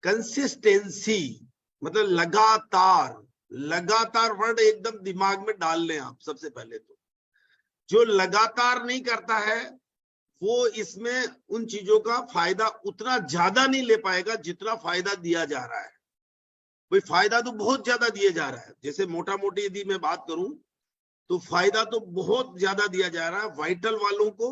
Consistency मतलब लगातार, लगातार वर्ड एकदम दिमाग में डाल लें आप। सबसे पहले तो जो लगातार नहीं करता है वो इसमें उन चीजों का फायदा उतना ज्यादा नहीं ले पाएगा जितना फायदा दिया जा रहा है। भाई फायदा तो बहुत ज्यादा दिया जा रहा है, जैसे मोटा मोटी यदि मैं बात करूं तो फायदा तो बहुत ज्यादा दिया जा रहा है। वाइटल वालों को,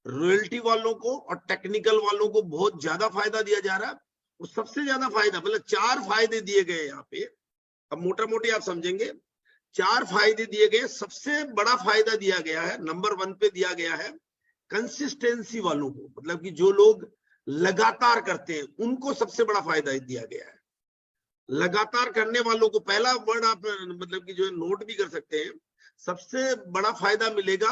रॉयल्टी वालों को और टेक्निकल वालों को बहुत ज्यादा फायदा दिया जा रहा है। और सबसे ज्यादा फायदा मतलब 4 फायदे दिए गए यहाँ पे, अब मोटा मोटी आप समझेंगे। 4 फायदे दिए गए, सबसे बड़ा फायदा दिया गया है, नंबर 1 पे दिया गया है कंसिस्टेंसी वालों को, मतलब कि जो लोग लगातार करते हैं उनको सबसे बड़ा फायदा दिया गया है। लगातार करने वालों को पहला वर्ड आप मतलब कि जो है नोट भी कर सकते हैं, सबसे बड़ा फायदा मिलेगा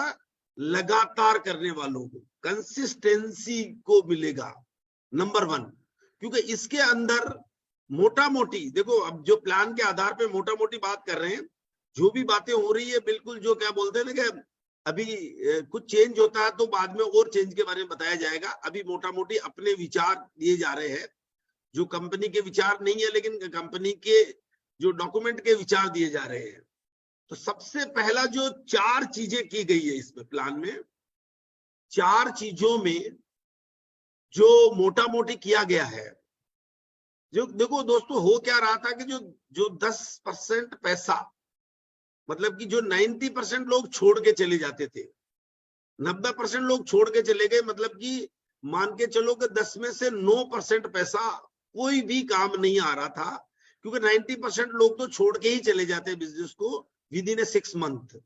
लगातार करने वालों को, कंसिस्टेंसी को मिलेगा नंबर 1। क्योंकि इसके अंदर मोटा मोटी देखो, अब जो प्लान के आधार पे मोटा मोटी बात कर रहे हैं, जो भी बातें हो रही है बिल्कुल जो क्या बोलते हैं ना कि अभी कुछ चेंज होता है तो बाद में और चेंज के बारे में बताया जाएगा। अभी मोटा मोटी अपने विचार दिए जा रहे हैं, जो कंपनी के विचार नहीं है लेकिन कंपनी के जो डॉक्यूमेंट के विचार दिए जा रहे हैं। तो सबसे पहला जो 4 चीजें की गई है इसमें प्लान में, 4 चीजों में जो मोटा मोटी किया गया है, जो देखो दोस्तों हो क्या रहा था कि जो 10% पैसा, मतलब कि जो 90% लोग छोड़ के चले जाते थे, 90% लोग छोड़ के चले गए, मतलब कि मान के चलो कि 10 में से 9% पैसा कोई भी काम नहीं आ रहा था, क्योंकि 90% लोग तो छोड़ के ही चले जाते हैं बिजनेस को विद इन 6 मंथ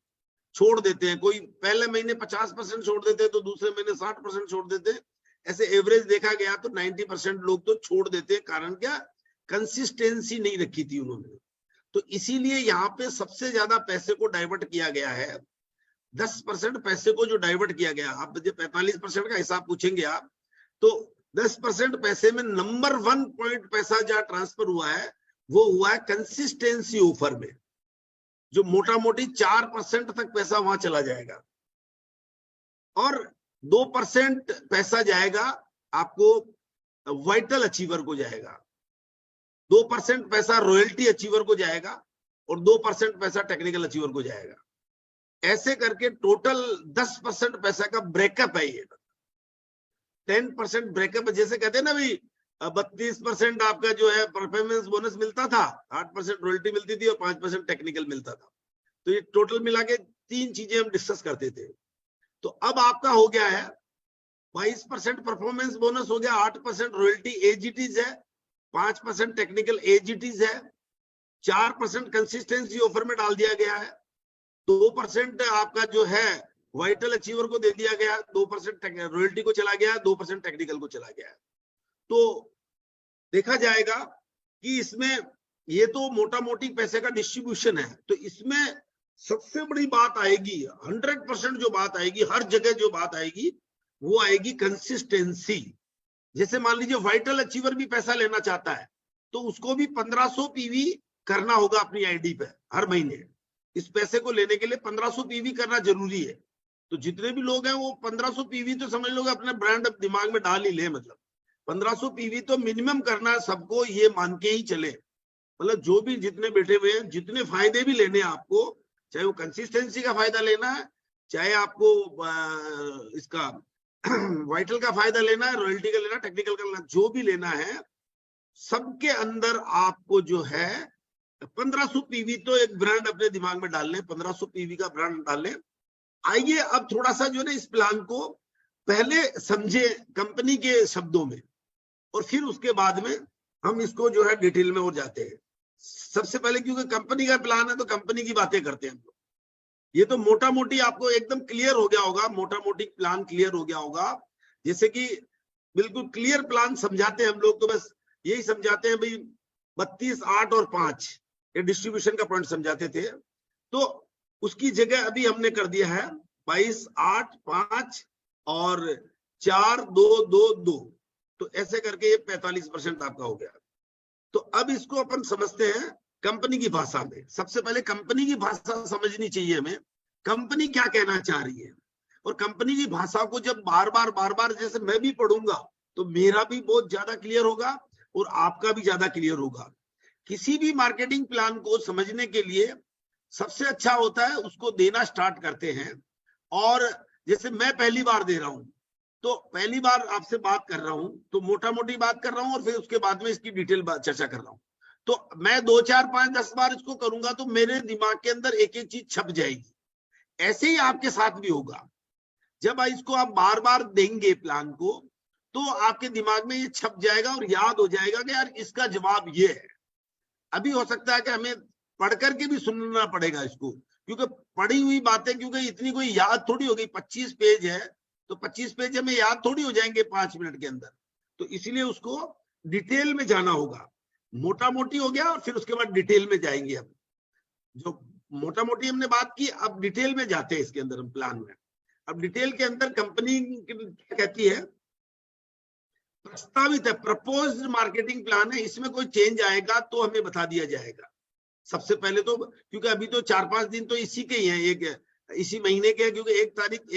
छोड़ देते हैं। कोई पहले महीने 50% छोड़ देते हैं तो दूसरे महीने 60% छोड़ देते हैं। ऐसे एवरेज देखा गया तो 90% लोग तो छोड़ देते हैं। कारण क्या? कंसिस्टेंसी नहीं रखी थी उन्होंने। तो इसीलिए यहाँ पे सबसे ज्यादा पैसे को डाइवर्ट किया गया है। 10% पैसे को जो डाइवर्ट किया गया, आप जो 45% का हिसाब पूछेंगे आप, तो 10% पैसे में नंबर 1 पॉइंट पैसा जहां ट्रांसफर हुआ है वो हुआ है कंसिस्टेंसी ऑफर में, जो मोटा मोटी 4% तक पैसा वहां चला जाएगा। और 2% पैसा जाएगा आपको वाइटल अचीवर को जाएगा, 2% पैसा रॉयल्टी अचीवर को जाएगा और 2% पैसा टेक्निकल अचीवर को जाएगा। ऐसे करके टोटल 10% पैसा का ब्रेकअप है ये। 10% ब्रेकअप, जैसे कहते हैं ना भाई 32% आपका जो है परफॉर्मेंस बोनस मिलता था, 8% रॉयल्टी मिलती थी और 5% टेक्निकल मिलता था। तो ये टोटल मिला के 3 चीजें हम डिस्कस करते थे। तो अब आपका हो गया है 22% परफॉर्मेंस बोनस हो गया, 8% रॉयल्टी एजीटीज है, 5% टेक्निकल एजीटीज है, 4% कंसिस्टेंसी ऑफर में डाल दिया गया है, 2% आपका जो है वाइटल अचीवर को दे दिया गया, 2% रॉयल्टी को चला गया, 2% टेक्निकल को चला गया। तो देखा जाएगा कि इसमें ये तो मोटा मोटी पैसे का डिस्ट्रीब्यूशन है। तो इसमें सबसे बड़ी बात आएगी, 100% जो बात आएगी, हर जगह जो बात आएगी वो आएगी कंसिस्टेंसी। जैसे मान लीजिए वाइटल अचीवर भी पैसा लेना चाहता है तो उसको भी 1500 पीवी करना होगा अपनी आईडी पे हर महीने। इस पैसे को लेने के लिए 1500 पीवी करना जरूरी है। तो जितने भी लोग हैं वो 1500 पीवी तो समझ लो अपने ब्रांड दिमाग में डाल ही ले, मतलब 1500 पीवी तो मिनिमम करना है सबको, ये मान के ही चले। मतलब जो भी जितने बैठे हुए हैं, जितने फायदे भी लेने हैं आपको, चाहे वो कंसिस्टेंसी का फायदा लेना है, चाहे आपको इसका वाइटल का फायदा लेना है, रॉयल्टी का लेना, टेक्निकल का लेना, जो भी लेना है, सबके अंदर आपको जो है 1500 पीवी तो एक ब्रांड अपने दिमाग में डाल लें, 1500 पीवी का ब्रांड डाल लें। आइए अब थोड़ा सा जो है इस प्लान को पहले समझे कंपनी के शब्दों में और फिर उसके बाद में हम इसको जो है डिटेल में और जाते हैं। सबसे पहले क्योंकि कंपनी का प्लान है तो कंपनी की बातें करते हैं हम लोग। ये तो मोटा मोटी आपको एकदम क्लियर हो गया होगा, मोटा मोटी प्लान क्लियर हो गया होगा। जैसे कि बिल्कुल क्लियर प्लान समझाते हैं हम लोग तो बस यही समझाते हैं भाई 32, 8 और 5 ये डिस्ट्रीब्यूशन का पॉइंट समझाते थे। तो उसकी जगह अभी हमने कर दिया है 22, 8, 5 और 4, 2, 2, 2। तो ऐसे करके ये 45% आपका हो गया। तो अब इसको अपन समझते हैं कंपनी की भाषा में। सबसे पहले कंपनी की भाषा समझनी चाहिए हमें, कंपनी क्या कहना चाह रही है। और कंपनी की भाषा को जब बार बार जैसे मैं भी पढ़ूंगा तो मेरा भी बहुत ज्यादा क्लियर होगा, और आपका भी ज्यादा क्लियर होगा। किसी भी मार्केटिंग प्लान को समझने के लिए सबसे अच्छा होता है उसको देना स्टार्ट करते हैं। और जैसे मैं पहली बार दे रहा हूं, तो पहली बार आपसे बात कर रहा हूं, तो मोटा मोटी बात कर रहा हूं और फिर उसके बाद में इसकी डिटेल चर्चा कर रहा हूं। तो मैं 2, 4, 5, 10 बार इसको करूंगा तो मेरे दिमाग के अंदर एक एक चीज छप जाएगी। ऐसे ही आपके साथ भी होगा। जब इसको आप बार बार देंगे प्लान को, तो आपके दिमाग में ये छप जाएगा और याद हो जाएगा कि यार इसका जवाब ये है। अभी हो सकता है कि हमें पढ़ करके भी सुनना पड़ेगा इसको, क्योंकि पढ़ी हुई बातें, क्योंकि इतनी कोई याद थोड़ी होगी। 25 पेज है तो 25 पेज हमें याद थोड़ी हो जाएंगे 5 मिनट के अंदर। तो इसीलिए उसको डिटेल में जाना होगा। मोटा मोटी हो गया और फिर उसके बाद डिटेल में जाएंगे। अब जो मोटा मोटी हमने बात की, अब डिटेल में जाते हैं इसके अंदर हम प्लान में। अब डिटेल के अंदर कंपनी क्या कहती है, प्रस्तावित है, प्रपोज्ड मार्केटिंग प्लान है, इसमें कोई चेंज आएगा तो हमें बता दिया जाएगा सबसे पहले। तो क्योंकि अभी तो 4-5 दिन तो इसी के ही हैं, एक इसी महीने के हैं, क्योंकि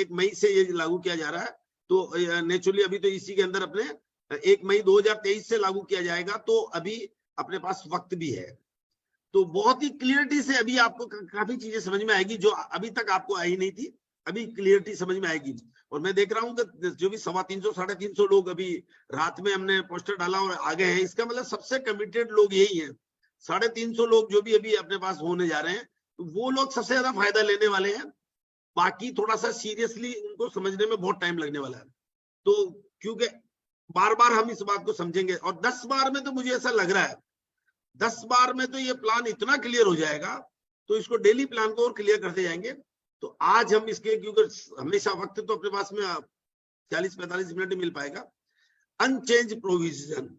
1 मई से ये लागू किया जा रहा है। तो नेचुरली अभी तो इसी के अंदर अपने 1 मई 2023 से लागू किया जाएगा, तो अभी अपने पास वक्त भी है। तो बहुत ही क्लियरिटी से अभी आपको काफी चीजें समझ में आएगी जो अभी तक आपको आई नहीं थी, अभी क्लियरिटी समझ में आएगी। और मैं देख रहा हूँ कि जो भी 350, 350 लोग अभी रात में हमने पोस्टर डाला और आ गए हैं, इसका मतलब सबसे कमिटेड लोग यही है। 350 लोग जो भी अभी अपने पास होने जा रहे हैं, तो वो लोग सबसे ज्यादा फायदा लेने वाले हैं। बाकी थोड़ा सा सीरियसली उनको समझने में बहुत टाइम लगने वाला है। तो क्योंकि बार बार हम इस बात को समझेंगे, और 10 बार में तो मुझे ऐसा लग रहा है 10 बार में तो ये प्लान इतना क्लियर हो जाएगा, तो इसको डेली प्लान को और क्लियर करते जाएंगे। तो आज हम इसके, क्योंकि हमेशा वक्त तो अपने पास में 40-45 मिनट मिल पाएगा। अनचेंज प्रोविजन,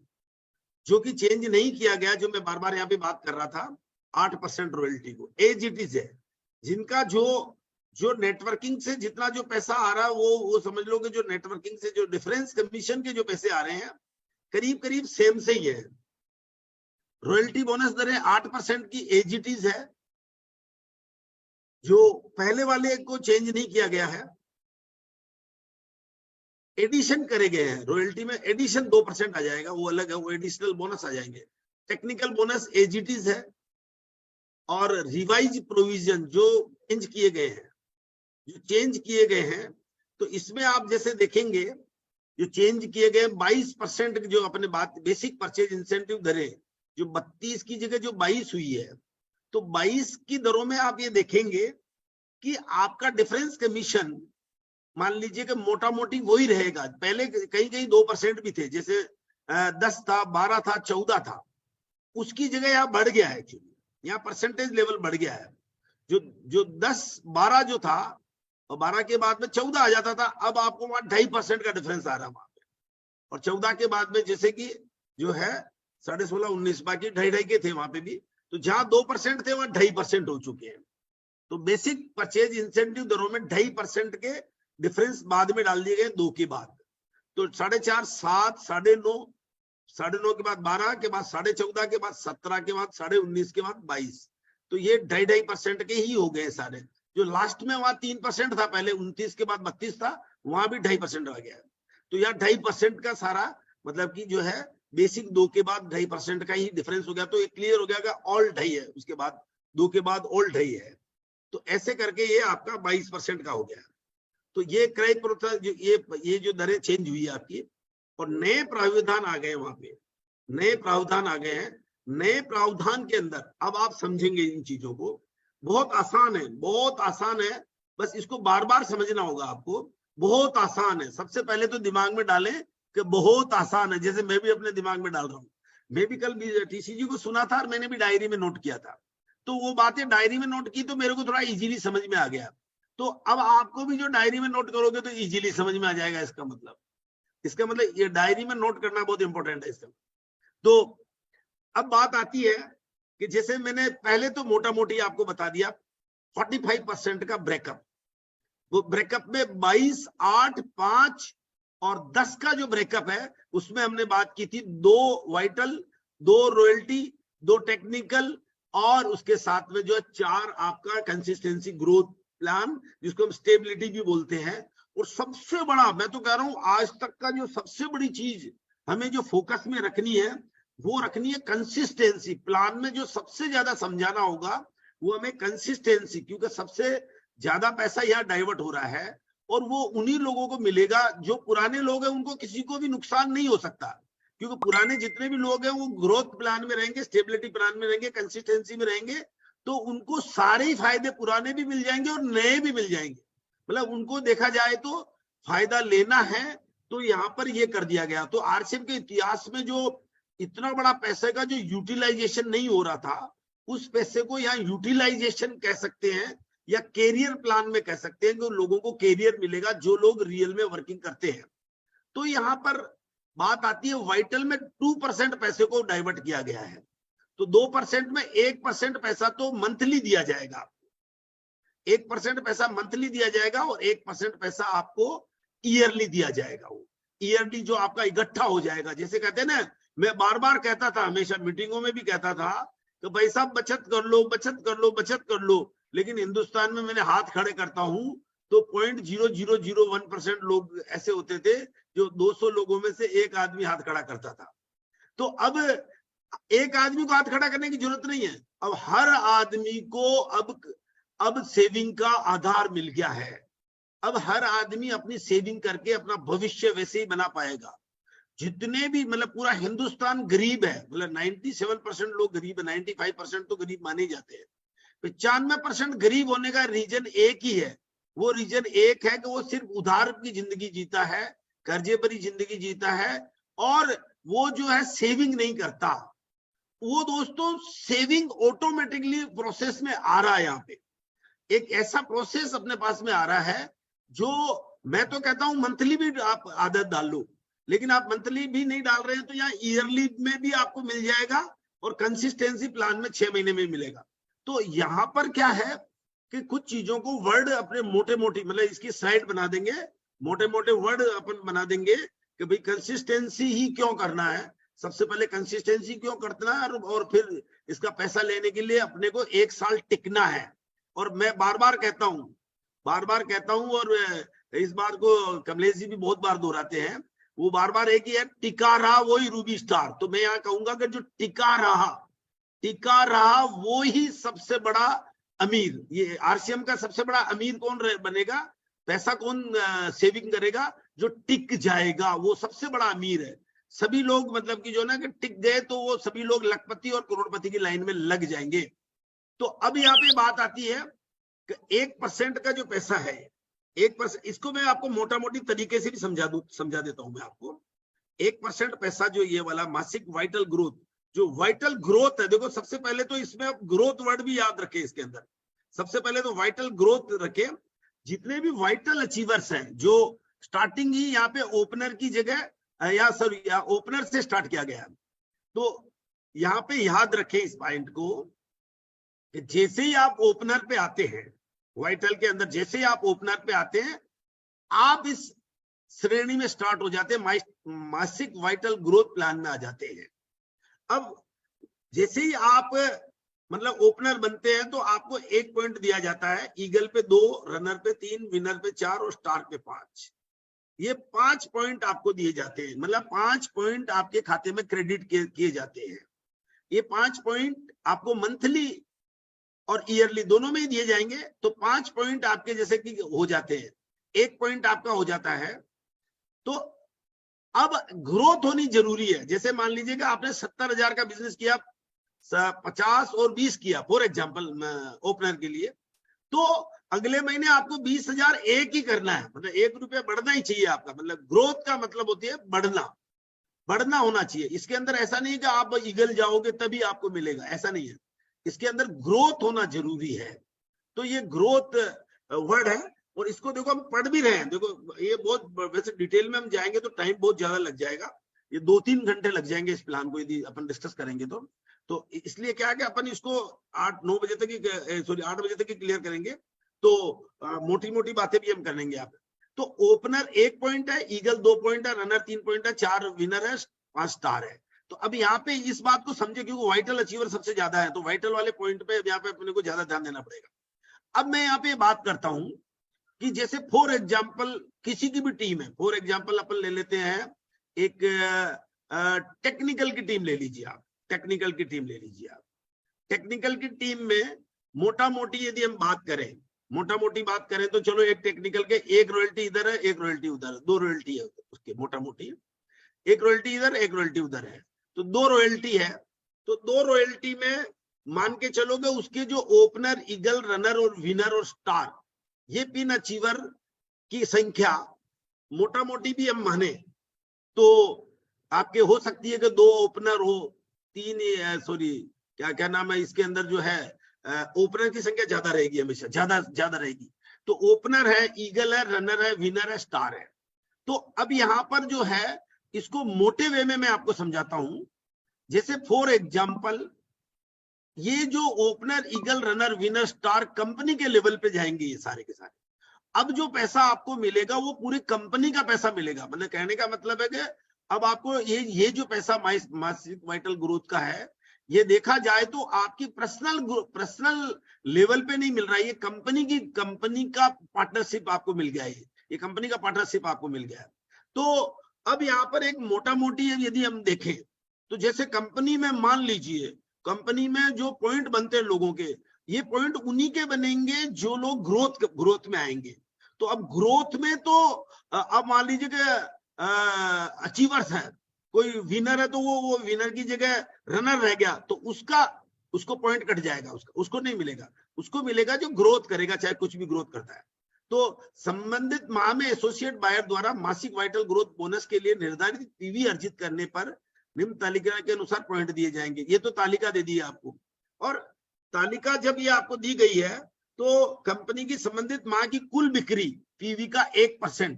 जो कि चेंज नहीं किया गया, जो मैं बार बार यहाँ पे बात कर रहा था, 8% रॉयल्टी को एज इट इज है। जिनका जो नेटवर्किंग से जितना जो पैसा आ रहा है, वो समझ लो कि जो नेटवर्किंग से जो डिफरेंस कमीशन के जो पैसे आ रहे हैं, करीब करीब सेम से ही है। रॉयल्टी बोनस दरें 8% की एज इट इज है, जो पहले वाले को चेंज नहीं किया गया है। एडिशन करे गए हैं, रॉयल्टी में एडिशन 2% आ जाएगा, वो अलग है, वो एडिशनल बोनस आ जाएंगे। Technical bonus as it is है। और रिवाइज प्रोविजन जो चेंज किए गए हैं, तो इसमें आप जैसे देखेंगे, जो चेंज किए गए 22% जो अपने बात बेसिक परचेज इंसेंटिव दरें, जो 32 की जगह जो 22 हुई है, तो 22 की दरों में आप ये देखेंगे कि आपका डिफरेंस कमीशन मान लीजिए कि मोटा मोटी वही रहेगा। पहले कहीं 2% भी थे, जैसे 10 था, 12 था, 14 था, उसकी जगह यहाँ बढ़ गया है। एक्चुअली यहाँ परसेंटेज लेवल बढ़ गया है। जो 10-12 जो था, और 12 के बाद में 14 आ जाता था, अब आपको वहां 2.5% का डिफरेंस आ रहा है वहां पे। और 14 के बाद में जैसे कि जो है 16.5-19, बाकी 2.5 के थे वहां पे भी। तो जहां 2% थे वहां 2.5% हो चुके हैं। तो बेसिक परचेज इंसेंटिव दरों में 2.5% के डिफरेंस बाद में डाल दिए गए 2 के बाद। तो 4.5, 7, 9.5, 9.5 के बाद 12 के बाद 14.5 के बाद 17 के बाद 19.5 के बाद 22। तो ये 2.5% के ही हो गए सारे। जो लास्ट में वहां 3% था, पहले 29 के बाद 32 था, वहां भी 2.5% आ गया। तो यहाँ 2.5% का सारा मतलब कि जो है बेसिक 2 के बाद 2.5% का ही डिफरेंस हो गया। तो ये क्लियर हो गया कि ऑल 2.5 है, उसके बाद 2 के बाद ऑल 2.5 है। तो ऐसे करके ये आपका 22% का हो गया। तो ये क्रय प्रोत्साहन, ये जो दरें चेंज हुई है आपकी, और नए प्रावधान आ गए वहां पे, नए प्रावधान आ गए हैं। नए प्रावधान के अंदर अब आप समझेंगे इन चीजों को। बहुत आसान है, बहुत आसान है, बस इसको बार बार समझना होगा आपको। बहुत आसान है। सबसे पहले तो दिमाग में डालें कि बहुत आसान है, जैसे मैं भी अपने दिमाग में डाल रहा हूँ। मैं भी कल टीसीजी को सुना था और मैंने भी डायरी में नोट किया था, तो वो बातें डायरी में नोट की तो मेरे को थोड़ा इजीली समझ में आ गया। तो अब आपको भी जो डायरी में नोट करोगे तो इजीली समझ में आ जाएगा। इसका मतलब ये डायरी में नोट करना बहुत इंपॉर्टेंट है इसका। तो अब बात आती है कि जैसे मैंने पहले तो मोटा मोटी आपको बता दिया 45% का ब्रेकअप। वो ब्रेकअप में 22, 8, 5 और 10 का जो ब्रेकअप है, उसमें हमने बात की थी 2 वाइटल, 2 रॉयल्टी, 2 टेक्निकल, और उसके साथ में जो 4 आपका कंसिस्टेंसी ग्रोथ प्लान, जिसको हम स्टेबिलिटी भी बोलते हैं। और सबसे बड़ा, मैं तो कह रहा हूं आज तक का जो सबसे बड़ी चीज हमें जो फोकस में रखनी है, वो रखनी है कंसिस्टेंसी। प्लान में जो सबसे ज्यादा समझाना होगा वो हमें कंसिस्टेंसी, क्योंकि सबसे ज्यादा पैसा यहाँ डाइवर्ट हो रहा है और वो उन्हीं लोगों को मिलेगा जो पुराने लोग हैं। उनको किसी को भी नुकसान नहीं हो सकता, क्योंकि पुराने जितने भी लोग हैं वो ग्रोथ प्लान में रहेंगे, स्टेबिलिटी प्लान में रहेंगे, कंसिस्टेंसी में रहेंगे, तो उनको सारे ही फायदे पुराने भी मिल जाएंगे और नए भी मिल जाएंगे। मतलब उनको देखा जाए तो फायदा लेना है तो यहाँ पर ये कर दिया गया। तो आरसीएम के इतिहास में जो इतना बड़ा पैसे का जो यूटिलाइजेशन नहीं हो रहा था, उस पैसे को यहाँ यूटिलाइजेशन कह सकते हैं या कैरियर प्लान में कह सकते हैं कि लोगों को कैरियर मिलेगा जो लोग रियल में वर्किंग करते हैं। तो यहाँ पर बात आती है वाइटल में 2% पैसे को डाइवर्ट किया गया है। तो 2% में 1% पैसा तो मंथली दिया जाएगा, 1% पैसा मंथली दिया जाएगा और 1% पैसा आपको ईयरली दिया जाएगा। वो ईयरली जो आपका इकट्ठा हो जाएगा, जैसे कहते हैं ना, मैं बार बार कहता था, हमेशा मीटिंगों में भी कहता था कि भाई साहब बचत कर लो, बचत कर लो, बचत कर लो। लेकिन हिंदुस्तान में मैंने हाथ खड़े करता हूं तो 0.0001% लोग ऐसे होते थे जो 200 लोगों में से एक आदमी हाथ खड़ा करता था। तो अब एक आदमी को हाथ खड़ा करने की जरूरत नहीं है, अब हर आदमी को अब सेविंग का आधार मिल गया है। अब हर आदमी अपनी सेविंग करके अपना भविष्य वैसे ही बना पाएगा। जितने भी मतलब पूरा हिंदुस्तान गरीब है, मतलब 97% लोग गरीब है, 95% तो गरीब माने जाते हैं। 95% गरीब होने का रीजन एक ही है। वो रीजन एक है कि वो सिर्फ उधार की जिंदगी जीता है, कर्जे भरी जिंदगी जीता है और वो जो है सेविंग नहीं करता। वो दोस्तों सेविंग ऑटोमेटिकली प्रोसेस में आ रहा है। यहाँ पे एक ऐसा प्रोसेस अपने पास में आ रहा है जो मैं तो कहता हूं मंथली भी आप आदत डाल लो, लेकिन आप मंथली भी नहीं डाल रहे हैं तो यहाँ ईयरली में भी आपको मिल जाएगा और कंसिस्टेंसी प्लान में 6 महीने में मिलेगा। तो यहाँ पर क्या है कि कुछ चीजों को वर्ड अपने मोटे मोटी, मतलब इसकी स्लाइड बना देंगे, मोटे मोटे वर्ड अपन बना देंगे कि भाई कंसिस्टेंसी ही क्यों करना है, सबसे पहले कंसिस्टेंसी क्यों करना है और फिर इसका पैसा लेने के लिए अपने को 1 साल टिकना है। और मैं बार बार कहता हूं और इस बात को कमलेश जी भी बहुत बार दोहराते हैं, वो बार बार एक ही है, टिका रहा वही रूबी स्टार। तो मैं यहाँ कहूंगा कि जो टिका रहा वो ही सबसे बड़ा अमीर। ये आरसीएम का सबसे बड़ा अमीर कौन बनेगा, पैसा कौन सेविंग करेगा, जो टिक जाएगा वो सबसे बड़ा अमीर है। सभी लोग मतलब कि जो ना कि टिक गए तो वो सभी लोग लखपति और करोड़पति की लाइन में लग जाएंगे। तो अब यहाँ पे बात आती है कि 1% का जो पैसा है, 1%, इसको मैं आपको मोटा मोटी तरीके से भी समझा देता हूं मैं आपको। 1% पैसा जो ये वाला मासिक वाइटल ग्रोथ, जो वाइटल ग्रोथ है, देखो सबसे पहले तो इसमें आप ग्रोथ वर्ड भी याद रखें इसके अंदर। सबसे पहले तो वाइटल ग्रोथ रखें। जितने भी वाइटल अचीवर्स हैं, जो स्टार्टिंग ही यहाँ पे ओपनर की जगह या सॉरी ओपनर से स्टार्ट किया गया, तो यहाँ पे याद रखें इस पॉइंट को कि जैसे ही आप ओपनर पे आते हैं, वाइटल के अंदर जैसे ही आप ओपनर पे आते हैं, आप इस श्रेणी में स्टार्ट हो जाते हैं, मासिक वाइटल ग्रोथ प्लान में आ जाते हैं। अब जैसे ही आप मतलब ओपनर बनते हैं तो आपको 1 पॉइंट दिया जाता है, ईगल पे 2, रनर पे 3, विनर पे 4 और स्टार पे 5। ये 5 पॉइंट आपको दिए जाते हैं, मतलब 5 पॉइंट आपके खाते में क्रेडिट किए जाते हैं। ये 5 पॉइंट आपको मंथली और ईयरली दोनों में ही दिए जाएंगे। तो 5 पॉइंट आपके जैसे कि हो जाते हैं, 1 पॉइंट आपका हो जाता है। तो अब ग्रोथ होनी जरूरी है। जैसे मान लीजिए कि आपने 70,000 का बिजनेस किया, 50 और 20 किया फॉर एग्जांपल ओपनर के लिए, तो अगले महीने आपको 20,000 एक ही करना है, मतलब 1 रुपया बढ़ना ही चाहिए आपका। मतलब ग्रोथ का मतलब होती है बढ़ना होना चाहिए। इसके अंदर ऐसा नहीं कि आप ईगल जाओगे तभी आपको मिलेगा, ऐसा नहीं है। इसके अंदर ग्रोथ होना जरूरी है। तो ये ग्रोथ वर्ड है और इसको देखो हम पढ़ भी रहे हैं। देखो ये बहुत वैसे डिटेल में हम जाएंगे तो टाइम बहुत ज्यादा लग जाएगा, ये 2-3 घंटे लग जाएंगे इस प्लान को यदि अपन डिस्कस करेंगे तो इसलिए क्या है कि अपन इसको 8-9 बजे तक ही, सॉरी 8 बजे तक ही क्लियर करेंगे। तो मोटी मोटी बातें भी हम करेंगे आप। तो ओपनर 1 पॉइंट है, ईगल 2 पॉइंट है, रनर 3 पॉइंट है, 4 विनर है, 5 स्टार है। तो अब यहाँ पे इस बात को समझे क्योंकि वाइटल अचीवर सबसे ज्यादा है, तो वाइटल वाले पॉइंट पे यहाँ पे अपने को ज्यादा ध्यान देना पड़ेगा। अब मैं यहाँ पे बात करता हूं कि जैसे फॉर एग्जाम्पल किसी की भी टीम है, फॉर एग्जाम्पल अपन ले लेते हैं एक टेक्निकल की टीम ले लीजिए आप, टेक्निकल की टीम ले लीजिए आप। टेक्निकल की टीम में मोटा मोटी यदि हम बात करें, मोटा मोटी बात करें तो चलो एक टेक्निकल के एक रॉयल्टी इधर है, एक रॉयल्टी उधर है, 2 रॉयल्टी है उसके मोटा मोटी, एक रॉयल्टी इधर, एक रॉयल्टी उधर है, तो 2 रॉयल्टी है। तो 2 रॉयल्टी में मान के चलोगे उसके जो ओपनर, ईगल, रनर और विनर और स्टार, ये पिन अचीवर की संख्या मोटा मोटी भी हम माने तो आपके हो सकती है कि 2 ओपनर हो, 3 सॉरी क्या नाम है इसके अंदर जो है ओपनर की संख्या ज्यादा रहेगी, हमेशा ज्यादा रहेगी। तो ओपनर है, ईगल है, रनर है, विनर है, स्टार है। तो अब यहां पर जो है इसको मोटे वे में मैं आपको समझाता हूं। जैसे फॉर एग्जाम्पल ये जो opener, eagle, runner, winner, star company के लेवल पे जाएंगे ये सारे के सारे। अब जो पैसा आपको मिलेगा वो पूरी कंपनी का पैसा मिलेगा। मतलब कहने का मतलब है कि अब आपको ये जो पैसा मासिक वाइटल ग्रोथ का है, ये देखा जाए तो आपकी पर्सनल लेवल पे नहीं मिल रहा है, ये कंपनी का पार्टनरशिप आपको मिल गया है, ये कंपनी का पार्टनरशिप आपको मिल गया है। तो अब यहाँ पर एक मोटा मोटी यदि हम देखें तो जैसे कंपनी में मान लीजिए, कंपनी में जो पॉइंट बनते हैं लोगों के, ये पॉइंट उन्हीं के बनेंगे जो लोग ग्रोथ में आएंगे। तो अब ग्रोथ में तो अब मान लीजिए कि अचीवर्स है, कोई विनर है तो वो विनर की जगह रनर रह गया तो उसको पॉइंट कट जाएगा, उसको नहीं मिलेगा, उसको मिलेगा जो ग्रोथ करेगा, चाहे कुछ भी ग्रोथ करता है। तो संबंधित माह में एसोसिएट बायर द्वारा मासिक वाइटल ग्रोथ बोनस के लिए निर्धारित पीवी अर्जित करने पर निम्न तालिका के अनुसार पॉइंट दिए जाएंगे। ये तो तालिका दे दी है आपको, और तालिका जब ये आपको दी गई है तो कंपनी की संबंधित माह की कुल बिक्री पीवी का 1%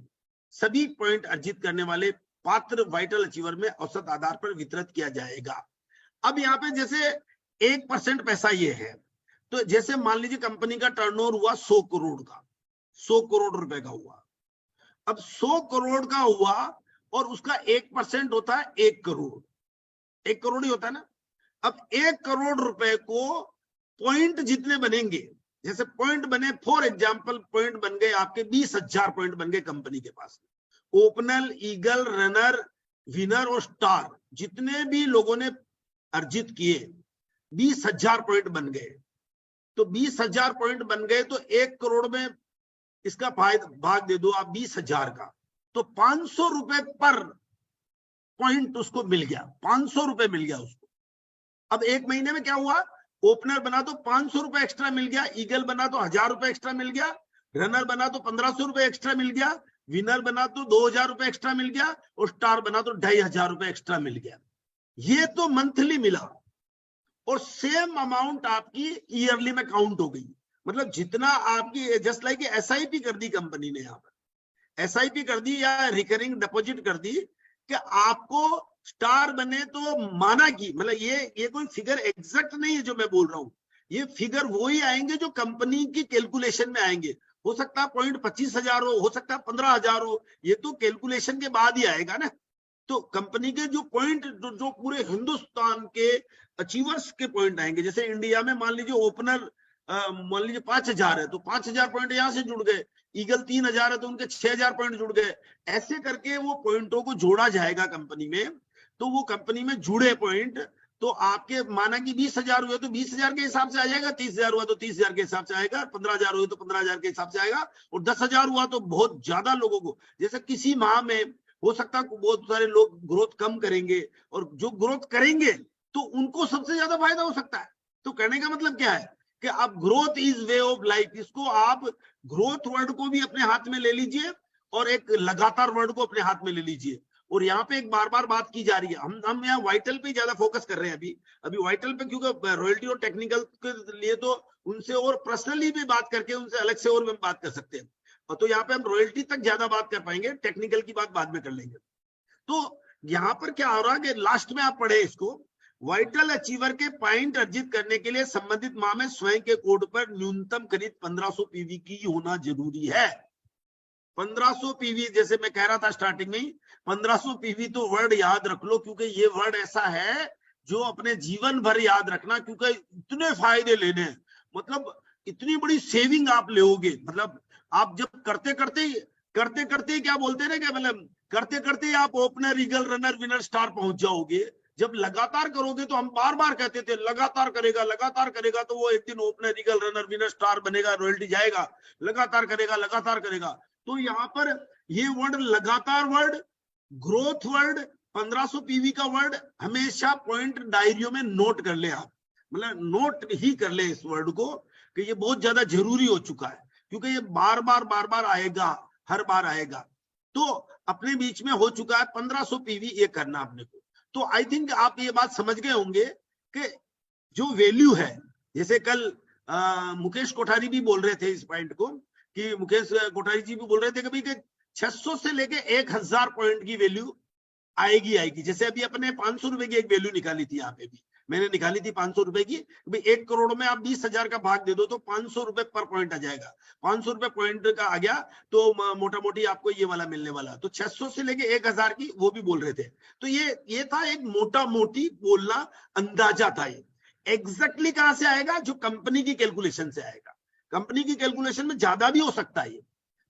सभी पॉइंट अर्जित करने वाले पात्र वाइटल अचीवर में औसत आधार पर वितरित किया जाएगा। अब यहाँ पे जैसे 1% पैसा ये है, तो जैसे मान लीजिए कंपनी का टर्नओवर हुआ 100 करोड़ का, 100 करोड़ रुपए का हुआ। अब 100 करोड़ का हुआ और उसका 1% होता है 1 करोड़, 1 करोड़ ही होता है ना। अब 1 करोड़ रुपए को पॉइंट जितने बनेंगे, जैसे पॉइंट बने फॉर एग्जाम्पल पॉइंट बन गए आपके 20,000 पॉइंट बन गए कंपनी के पास। ओपनर, ईगल, रनर, विनर और स्टार जितने भी लोगों ने अर्जित किए 20,000 पॉइंट बन गए। तो 20,000 पॉइंट बन गए तो 1 करोड़ में इसका भाग दे दो आप 20,000 का, तो 500 रुपए पर पॉइंट उसको मिल गया, 500 रुपए मिल गया उसको। अब एक महीने में क्या हुआ, ओपनर बना तो 500 रुपए एक्स्ट्रा मिल गया, ईगल बना तो 1000 रुपए एक्स्ट्रा मिल गया, रनर बना तो 1500 रुपए एक्स्ट्रा मिल गया, विनर बना तो 2000 रुपए एक्स्ट्रा मिल गया, और स्टार बना तो 2500 रुपए एक्स्ट्रा मिल गया। ये तो मंथली मिला, और सेम अमाउंट आपकी ईयरली में काउंट हो गई। मतलब जितना आपकी, जस्ट लाइक एसआईपी कर दी कंपनी ने, यहाँ पर एसआईपी कर दी या रिकरिंग डिपॉजिट कर दी कि आपको स्टार बने तो माना कि, मतलब ये कोई फिगर एग्जैक्ट नहीं है जो मैं बोल रहा हूं, ये फिगर वो ही आएंगे जो कंपनी की कैलकुलेशन में आएंगे। हो सकता है पॉइंट 25,000 हो सकता है 15,000 हो, ये तो कैलकुलेशन के बाद ही आएगा ना। तो कंपनी के जो पॉइंट जो पूरे हिंदुस्तान के अचीवर्स के पॉइंट आएंगे, जैसे इंडिया में मान लीजिए ओपनर मान लीजिए 5,000 है तो 5,000 पॉइंट यहां से जुड़ गए, ईगल 3,000 है तो उनके 6,000 पॉइंट जुड़ गए। ऐसे करके वो पॉइंटों को जोड़ा जाएगा कंपनी में। तो वो कंपनी में जुड़े पॉइंट तो आपके माना कि 20,000 हुए तो 20,000 के हिसाब से आ जाएगा, 30,000 हुआ तो 30,000 के हिसाब से आएगा, 15,000 हुए तो 15,000 के हिसाब से आएगा, और 10,000 हुआ तो बहुत ज्यादा लोगों को, जैसे किसी माह में हो सकता है बहुत सारे लोग ग्रोथ कम करेंगे, और जो ग्रोथ करेंगे तो उनको सबसे ज्यादा फायदा हो सकता है। तो कहने का मतलब क्या है कि आप growth is way of life, इसको आप ग्रोथ वर्ड को भी अपने हाथ में ले लीजिए और एक लगातार वर्ड को अपने हाथ में ले लीजिए। और यहाँ पे एक बार बार बात की जा रही है, हम यहाँ वाइटल पे ज्यादा फोकस कर रहे हैं अभी वाइटल पे, क्योंकि रॉयल्टी और टेक्निकल के लिए तो उनसे और पर्सनली भी बात करके उनसे अलग से और भी बात कर सकते हैं, और तो यहाँ पे हम रॉयल्टी तक ज्यादा बात कर पाएंगे, टेक्निकल की बात बाद में कर लेंगे। तो यहाँ पर क्या हो रहा है कि लास्ट में आप पढ़े इसको, वाइटल अचीवर के पॉइंट अर्जित करने के लिए संबंधित माह में स्वयं के कोड पर न्यूनतम खरीद 1500 पीवी की होना जरूरी है। 1500 पीवी, जैसे मैं कह रहा था स्टार्टिंग में, 1500 पीवी तो वर्ड याद रख लो, क्योंकि ये वर्ड ऐसा है जो अपने जीवन भर याद रखना, क्योंकि इतने फायदे लेने हैं, मतलब इतनी बड़ी सेविंग आप लोगे। मतलब आप जब करते करते करते करते क्या बोलते हैं ना, क्या मतलब करते करते आप opener, eagle, runner, winner, star पहुंच जाओगे। जब लगातार करोगे तो हम बार बार कहते थे लगातार करेगा तो वो एक दिन opener, eagle, runner, winner, star बनेगा, रॉयल्टी जाएगा, लगातार करेगा। तो यहाँ पर ये वर्ड लगातार वर्ड, ग्रोथ वर्ड, 1500 पीवी का वर्ड हमेशा पॉइंट डायरियों में नोट कर ले आप, मतलब नोट ही कर ले इस वर्ड को, कि ये बहुत ज्यादा जरूरी हो चुका है, क्योंकि ये बार बार आएगा, हर बार आएगा। तो अपने बीच में हो चुका है 1500 पीवी ये करना अपने को। तो आई थिंक आप ये बात समझ गए होंगे कि जो वैल्यू है, जैसे कल मुकेश कोठारी भी बोल रहे थे इस पॉइंट को, कि मुकेश कोठारी जी भी बोल रहे थे कि भाई कि 600 से लेके 1000 पॉइंट की वैल्यू आएगी। जैसे अभी अपने 500 रुपए की एक वैल्यू निकाली थी, यहाँ पे भी मैंने निकाली थी 500 रुपए की, भाई 1 करोड़ में आप 20,000 का भाग दे दो तो 500 रुपए पर पॉइंट आ जाएगा। 500 रुपए पॉइंट का आ गया तो मोटा मोटी आपको ये वाला मिलने वाला। तो 600 से लेके 1000 की वो भी बोल रहे थे। तो ये था एक मोटा मोटी बोलना, अंदाजा था। ये एग्जैक्टली कहां से आएगा? जो कंपनी की कैलकुलेशन से आएगा। कंपनी की कैलकुलेशन में ज्यादा भी हो सकता है ये,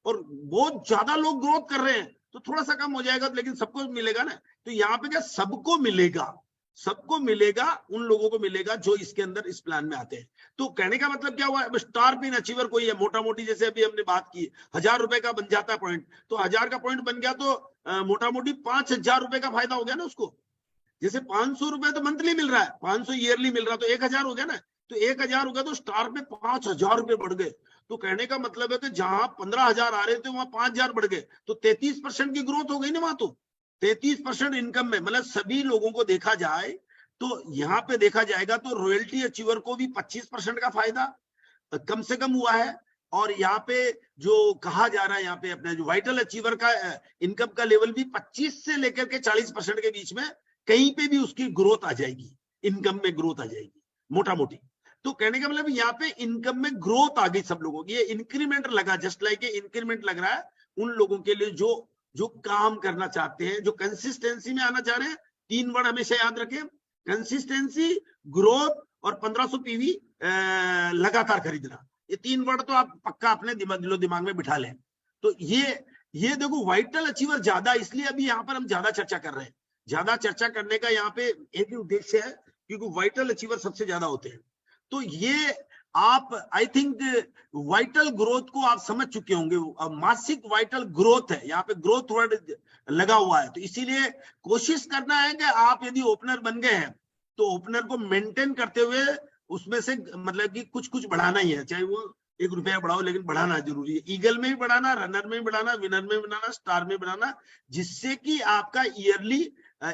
और बहुत ज्यादा लोग ग्रोथ कर रहे हैं तो थोड़ा सा कम हो जाएगा, लेकिन सबको मिलेगा ना। तो यहाँ पे क्या सबको मिलेगा, उन लोगों को मिलेगा जो इसके अंदर इस प्लान में आते हैं। तो कहने का मतलब क्या हुआ? स्टार पिन अचीवर कोई है मोटा मोटी, जैसे अभी हमने बात की 1000 रुपए का बन जाता है पॉइंट, तो 1000 का पॉइंट बन गया तो मोटा मोटी 5000 रुपए का फायदा हो गया ना उसको। जैसे 500 रुपए तो मंथली मिल रहा है, 500 ईयरली मिल रहा है, तो 1000 हो गया ना। तो 1000 हो गया तो स्टार पे 5000 रुपए बढ़ गए। तो कहने का मतलब है कि जहां 15,000 आ रहे थे वहां 5000 बढ़ गए, तो 33% की ग्रोथ हो गई ना वहां। तो 33% इनकम में, मतलब सभी लोगों को देखा जाए तो यहाँ पे देखा जाएगा तो रॉयल्टी अचीवर को भी 25% का फायदा कम से कम हुआ है। और यहाँ पे जो कहा जा रहा है, यहाँ पे अपने जो वाइटल अचीवर का इनकम का लेवल भी 25 से लेकर के 40% के बीच में कहीं पे भी उसकी ग्रोथ आ जाएगी, इनकम में ग्रोथ आ जाएगी मोटा मोटी। तो कहने का मतलब यहाँ पे इनकम में ग्रोथ आ गई सब लोगों की। ये इंक्रीमेंट लगा, जस्ट लाइक इंक्रीमेंट लग रहा है उन लोगों के लिए जो काम करना चाहते हैं, जो कंसिस्टेंसी में आना चाह रहे हैं। 3 वर्ड हमेशा याद रखें, कंसिस्टेंसी, ग्रोथ और 1500 पीवी लगातार खरीदना। ये 3 वर्ड तो आप पक्का अपने दिलो दिमाग में बिठा लें। तो ये देखो वाइटल अचीवर ज्यादा, इसलिए अभी यहाँ पर हम ज्यादा चर्चा कर रहे हैं। ज्यादा चर्चा करने का यहाँ पे एक ही उद्देश्य है, क्योंकि वाइटल अचीवर सबसे ज्यादा होते हैं। तो ये आप आई थिंक वाइटल ग्रोथ को आप समझ चुके होंगे। मासिक वाइटल ग्रोथ है, यहाँ पे ग्रोथ वर्ड लगा हुआ है। तो इसीलिए कोशिश करना है कि आप यदि ओपनर बन गए हैं तो ओपनर को मेंटेन करते हुए उसमें से मतलब कि कुछ बढ़ाना ही है, चाहे वो 1 रुपया बढ़ाओ, लेकिन बढ़ाना जरूरी है। ईगल में भी बढ़ाना, रनर में भी बढ़ाना, विनर में भी बढ़ाना, स्टार में बढ़ाना, जिससे कि आपका ईयरली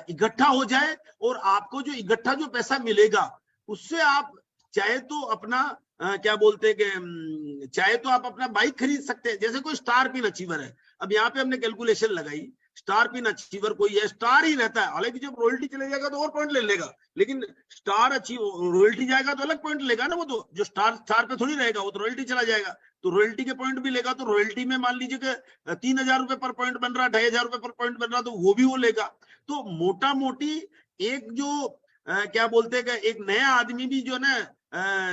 इकट्ठा हो जाए। और आपको जो इकट्ठा जो पैसा मिलेगा उससे आप चाहे तो अपना क्या बोलते हैं कि चाहे तो आप अपना बाइक खरीद सकते हैं। जैसे कोई स्टार पिन अचीवर है, अब यहाँ पे हमने कैलकुलेशन लगाई, स्टार पिन अचीवर कोई है, स्टार ही रहता है। हालांकि जब रॉयल्टी चले जाएगा तो और पॉइंट ले लेगा, लेकिन स्टार अचीव रॉयल्टी जाएगा तो अलग पॉइंट लेगा ना। वो तो जो स्टार पे थोड़ी रहेगा, वो तो रॉयल्टी चला जाएगा तो रॉयल्टी के पॉइंट भी लेगा। तो रॉयल्टी में मान लीजिए कि 3000 रुपए पर पॉइंट बन रहा, 2500 रुपए पर पॉइंट बन रहा, तो वो भी वो लेगा। तो मोटा मोटी एक जो क्या बोलते हैं कि एक नया आदमी भी जो ना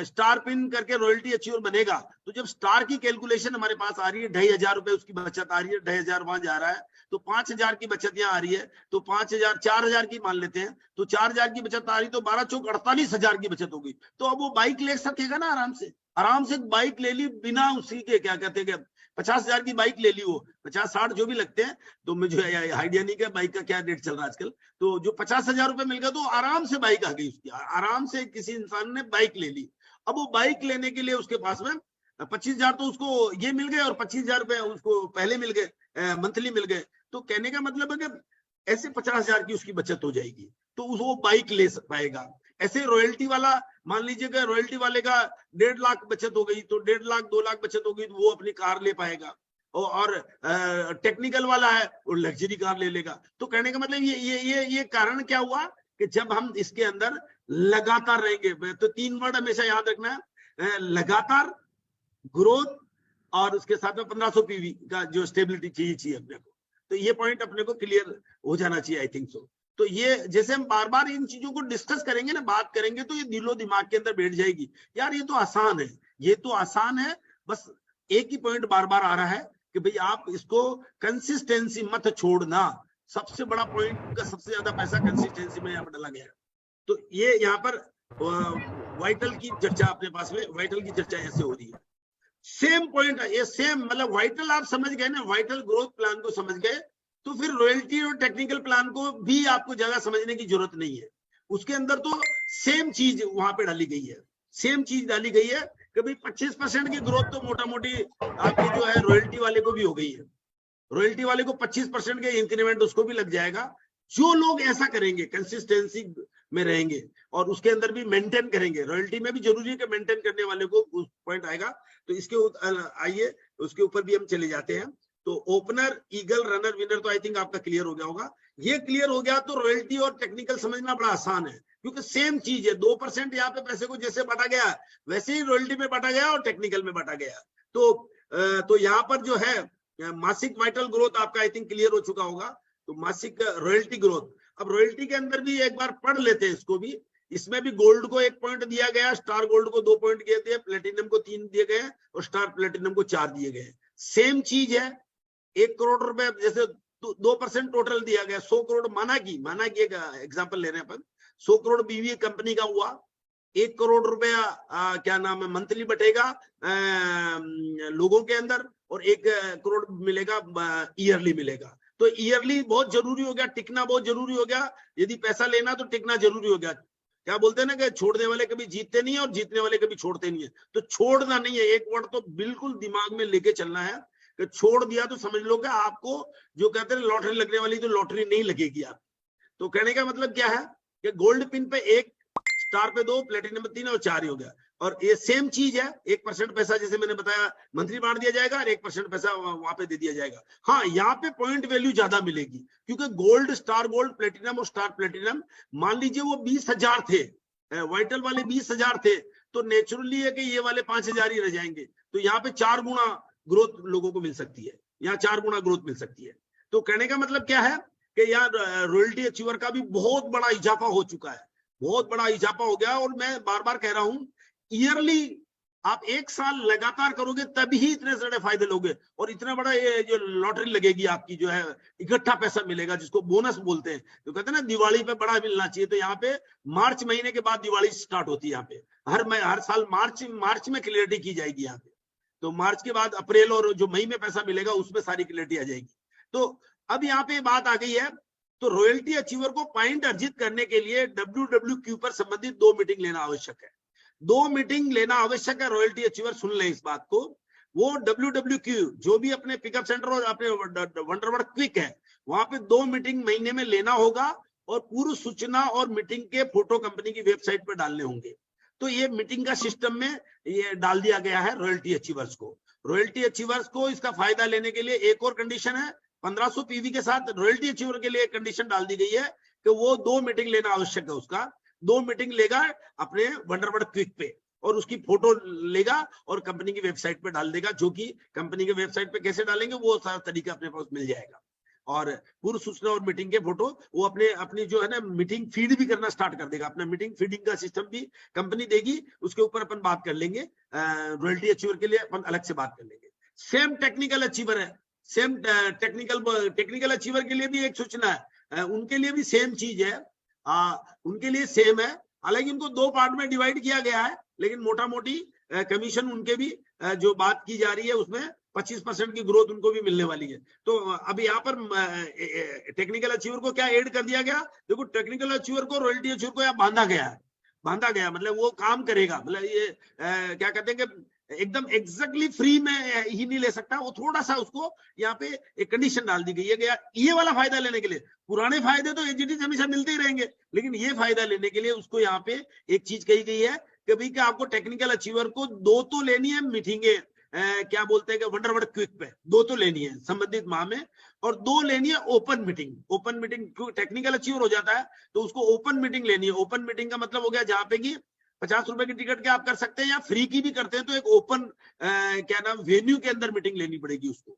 स्टार पिन करके रॉयल्टी अचीवर बनेगा, तो जब स्टार की कैलकुलेशन हमारे पास आ रही है, 2500 रुपए उसकी बचत आ रही है, 2500 वहां जा रहा है, तो 5000 की बचत यहाँ आ रही है, तो 5000 4000 की मान लेते हैं, तो 4000 की बचत आ रही, तो 12 चौक 48,000 की बचत होगी। तो अब वो बाइक ले सकेगा ना आराम से बाइक ले ली बिना उसी के क्या कहते हैं 50,000 की बाइक ले ली, वो 50-60 जो भी लगते हैं। तो मुझे आइडिया नहीं कि बाइक का क्या रेट चल रहा है आजकल। तो जो 50,000 रुपए मिल गया तो आराम से बाइक आ गई उसकी, आराम से किसी इंसान ने बाइक ले ली। अब वो बाइक लेने के लिए उसके पास में 25,000 तो उसको ये मिल गए और 25,000 रुपए उसको पहले मिल गए, मंथली मिल गए। तो कहने का मतलब है कि ऐसे 50,000 की उसकी बचत हो जाएगी, तो वो बाइक ले पाएगा। ऐसे रॉयल्टी वाला मान लीजिए रॉयल्टी वाले का 1.5 लाख बचत हो गई, तो 1.5 लाख 2 लाख बचत हो गई, तो वो अपनी कार ले पाएगा। और टेक्निकल वाला है वो लग्जरी कार ले लेगा। तो कहने का मतलब ये कारण क्या हुआ कि जब हम इसके अंदर लगातार रहेंगे। तो 3 वर्ड हमेशा याद रखना है, लगातार, ग्रोथ और उसके साथ में 1500 पीवी का जो स्टेबिलिटी चाहिए अपने को। तो ये पॉइंट अपने को क्लियर हो जाना चाहिए, आई थिंक सो। तो ये जैसे हम बार बार इन चीजों को डिस्कस करेंगे ना, बात करेंगे, तो ये दिलो दिमाग के अंदर बैठ जाएगी। यार ये तो आसान है, ये तो आसान है, बस एक ही पॉइंट बार बार आ रहा है कि भाई आप इसको कंसिस्टेंसी मत छोड़ना। सबसे बड़ा पॉइंट का सबसे ज्यादा पैसा कंसिस्टेंसी में यहाँ पर डाला गया है। तो ये यहाँ पर वाइटल की चर्चा अपने पास में, वाइटल की चर्चा ऐसे हो रही है। सेम पॉइंट है ये, सेम मतलब वाइटल आप समझ गए ना, वाइटल ग्रोथ प्लान को समझ गए, तो फिर रॉयल्टी और टेक्निकल प्लान को भी आपको ज्यादा समझने की जरूरत नहीं है। उसके अंदर तो सेम चीज वहां पे डाली गई है, सेम चीज डाली गई है कि भाई 25% की ग्रोथ तो मोटा मोटी आपकी जो है रॉयल्टी वाले को भी हो गई है। रॉयल्टी वाले को 25% के इंक्रीमेंट उसको भी लग जाएगा। जो लोग ऐसा करेंगे, कंसिस्टेंसी में रहेंगे और उसके अंदर भी मेंटेन करेंगे, रॉयल्टी में भी जरूरी है कि मेंटेन करने वाले को उस पॉइंट आएगा। तो इसके आइए उसके ऊपर भी हम चले जाते हैं। तो ओपनर, ईगल, रनर, विनर तो आई थिंक आपका क्लियर हो गया होगा। ये क्लियर हो गया तो रॉयल्टी और टेक्निकल समझना बड़ा आसान है, क्योंकि सेम चीज है। 2% यहाँ पे पैसे को जैसे बांटा गया वैसे ही रॉयल्टी में बांटा गया और टेक्निकल में बांटा गया। तो यहाँ पर जो है मासिक वाइटल ग्रोथ आपका आई थिंक क्लियर हो चुका होगा। तो मासिक रॉयल्टी ग्रोथ, अब रॉयल्टी के अंदर भी एक बार पढ़ लेते हैं इसको भी। इसमें भी गोल्ड को 1 पॉइंट दिया गया, स्टार गोल्ड को 2 पॉइंट दिए थे, प्लेटिनम को 3 दिए गए और स्टार प्लेटिनम को 4 दिए गए। सेम चीज है, 1 करोड़ रुपए जैसे 2% टोटल दिया गया, 100 करोड़ माना की एक एग्जाम्पल ले रहे हैं अपन, 100 करोड़ बीवी कंपनी का हुआ, 1 करोड़ रुपया क्या नाम है मंथली बटेगा लोगों के अंदर, और 1 करोड़ मिलेगा ईयरली मिलेगा। तो ईयरली बहुत जरूरी हो गया, टिकना बहुत जरूरी हो गया। यदि पैसा लेना तो टिकना जरूरी हो गया। क्या बोलते हैं ना कि छोड़ने वाले कभी जीतते नहीं है और जीतने वाले कभी छोड़ते नहीं है। तो छोड़ना नहीं है, एक वर्ड तो बिल्कुल दिमाग में लेके चलना है कि छोड़ दिया तो समझ लो कि आपको जो कहते हैं लॉटरी लगने वाली, तो लॉटरी नहीं लगेगी आप। तो कहने का मतलब क्या है कि गोल्ड पिन पे 1, स्टार पे 2, प्लेटिनम पे 3 और 4 ही हो गया। और ये सेम चीज है, 1% पैसा जैसे मैंने बताया मंथली बांट दिया जाएगा और 1% पैसा वहां पे दे दिया जाएगा। हाँ, यहाँ पे पॉइंट वैल्यू ज्यादा मिलेगी, क्योंकि गोल्ड, स्टार गोल्ड, प्लेटिनम और स्टार प्लेटिनम, मान लीजिए वो 20,000 थे, वाइटल वाले 20,000 थे, तो नेचुरली है कि ये वाले 5,000 ही रह जाएंगे। तो यहाँ पे 4 गुना ग्रोथ लोगों को मिल सकती है, यहाँ 4 गुना ग्रोथ मिल सकती है। तो कहने का मतलब क्या है कि यहाँ रॉयल्टी अचीवर का भी बहुत बड़ा इजाफा हो चुका है, बहुत बड़ा इजाफा हो गया। और मैं बार बार कह रहा हूं, ईयरली आप 1 साल लगातार करोगे तभी इतने सारे फायदे लोगे, और इतना बड़ा ये जो लॉटरी लगेगी आपकी, जो है इकट्ठा पैसा मिलेगा जिसको बोनस बोलते हैं। तो कहते हैं ना दिवाली पे बड़ा मिलना चाहिए, तो यहाँ पे मार्च महीने के बाद दिवाली स्टार्ट होती है। यहाँ पे हर साल मार्च में क्लियरिटी की जाएगी यहाँ पे। तो मार्च के बाद अप्रैल और जो मई में पैसा मिलेगा उसमें सारी क्लियरिटी आ जाएगी। तो अब यहाँ पे बात आ गई है, तो रॉयल्टी अचीवर को पॉइंट अर्जित करने के लिए WWQ पर संबंधित 2 मीटिंग लेना आवश्यक है। 2 मीटिंग लेना आवश्यक है रॉयल्टी अचीवर, सुन लें इस बात को। वो WWQ जो भी अपने पिकअप सेंटर और अपने वंडरवर्ड क्विक है, वहां पे 2 मीटिंग महीने में लेना होगा, और पूर्व सूचना और मीटिंग के फोटो कंपनी की वेबसाइट पर डालने होंगे। तो ये मीटिंग का सिस्टम में ये डाल दिया गया है रॉयल्टी अचीवर्स को। रॉयल्टी अचीवर्स को इसका फायदा लेने के लिए एक और कंडीशन है, 1500 PV के साथ रॉयल्टी अचीवर के लिए एक कंडीशन डाल दी गई है कि वो 2 मीटिंग लेना आवश्यक है। उसका 2 मीटिंग लेगा अपने वंडरवर्ड क्विक पे, और उसकी फोटो लेगा और कंपनी की वेबसाइट पे डाल देगा, जो कि कंपनी के वेबसाइट पे कैसे डालेंगे वो सारा तरीका अपने पास मिल जाएगा। और पूर्व सूचना और मीटिंग के फोटो वो अपनी जो है ना मीटिंग फीड भी करना स्टार्ट कर देगा। अपना मीटिंग फीडिंग का सिस्टम भी कंपनी देगी, उसके ऊपर अपन बात कर लेंगे। रॉयल्टी अचीवर के लिए अपन अलग से बात कर लेंगे। सेम टेक्निकल अचीवर है, सेम टेक्निकल अचीवर के लिए भी एक सूचना है, उनके लिए भी सेम चीज है, उनके लिए सेम है। हालांकि उनको 2 पार्ट में डिवाइड किया गया है, लेकिन मोटा मोटी कमीशन उनके भी जो बात की जा रही है उसमें 25% की ग्रोथ उनको भी मिलने वाली है। तो अभी यहाँ पर टेक्निकल अचीवर को क्या ऐड कर दिया गया, देखो टेक्निकल अचीवर को रॉयल्टी अचीवर को यहाँ बांधा गया, मतलब वो काम करेगा, मतलब ये क्या कहते हैं कि एकदम एग्जैक्टली फ्री में ही नहीं ले सकता, वो थोड़ा सा उसको यहाँ पे एक कंडीशन डाल दी गई है। ये वाला फायदा लेने के लिए, पुराने फायदे तो एजीटी हमेशा मिलते ही रहेंगे, लेकिन ये फायदा लेने के लिए उसको यहाँ पे एक चीज कही गई है कि भाई कि आपको टेक्निकल अचीवर को 2 तो लेनी है मीटिंगे, क्या बोलते हैं कि वंडरवर्ड क्विक पे 2 तो लेनी है संबंधित माह में, और 2 लेनी है ओपन मीटिंग। टेक्निकल अचीवर हो जाता है तो उसको ओपन मीटिंग लेनी है। ओपन मीटिंग का मतलब हो गया जहां पे की 50 रुपए की टिकट के आप कर सकते हैं, या फ्री की भी करते हैं, तो एक ओपन क्या नाम वेन्यू के अंदर मीटिंग लेनी पड़ेगी उसको।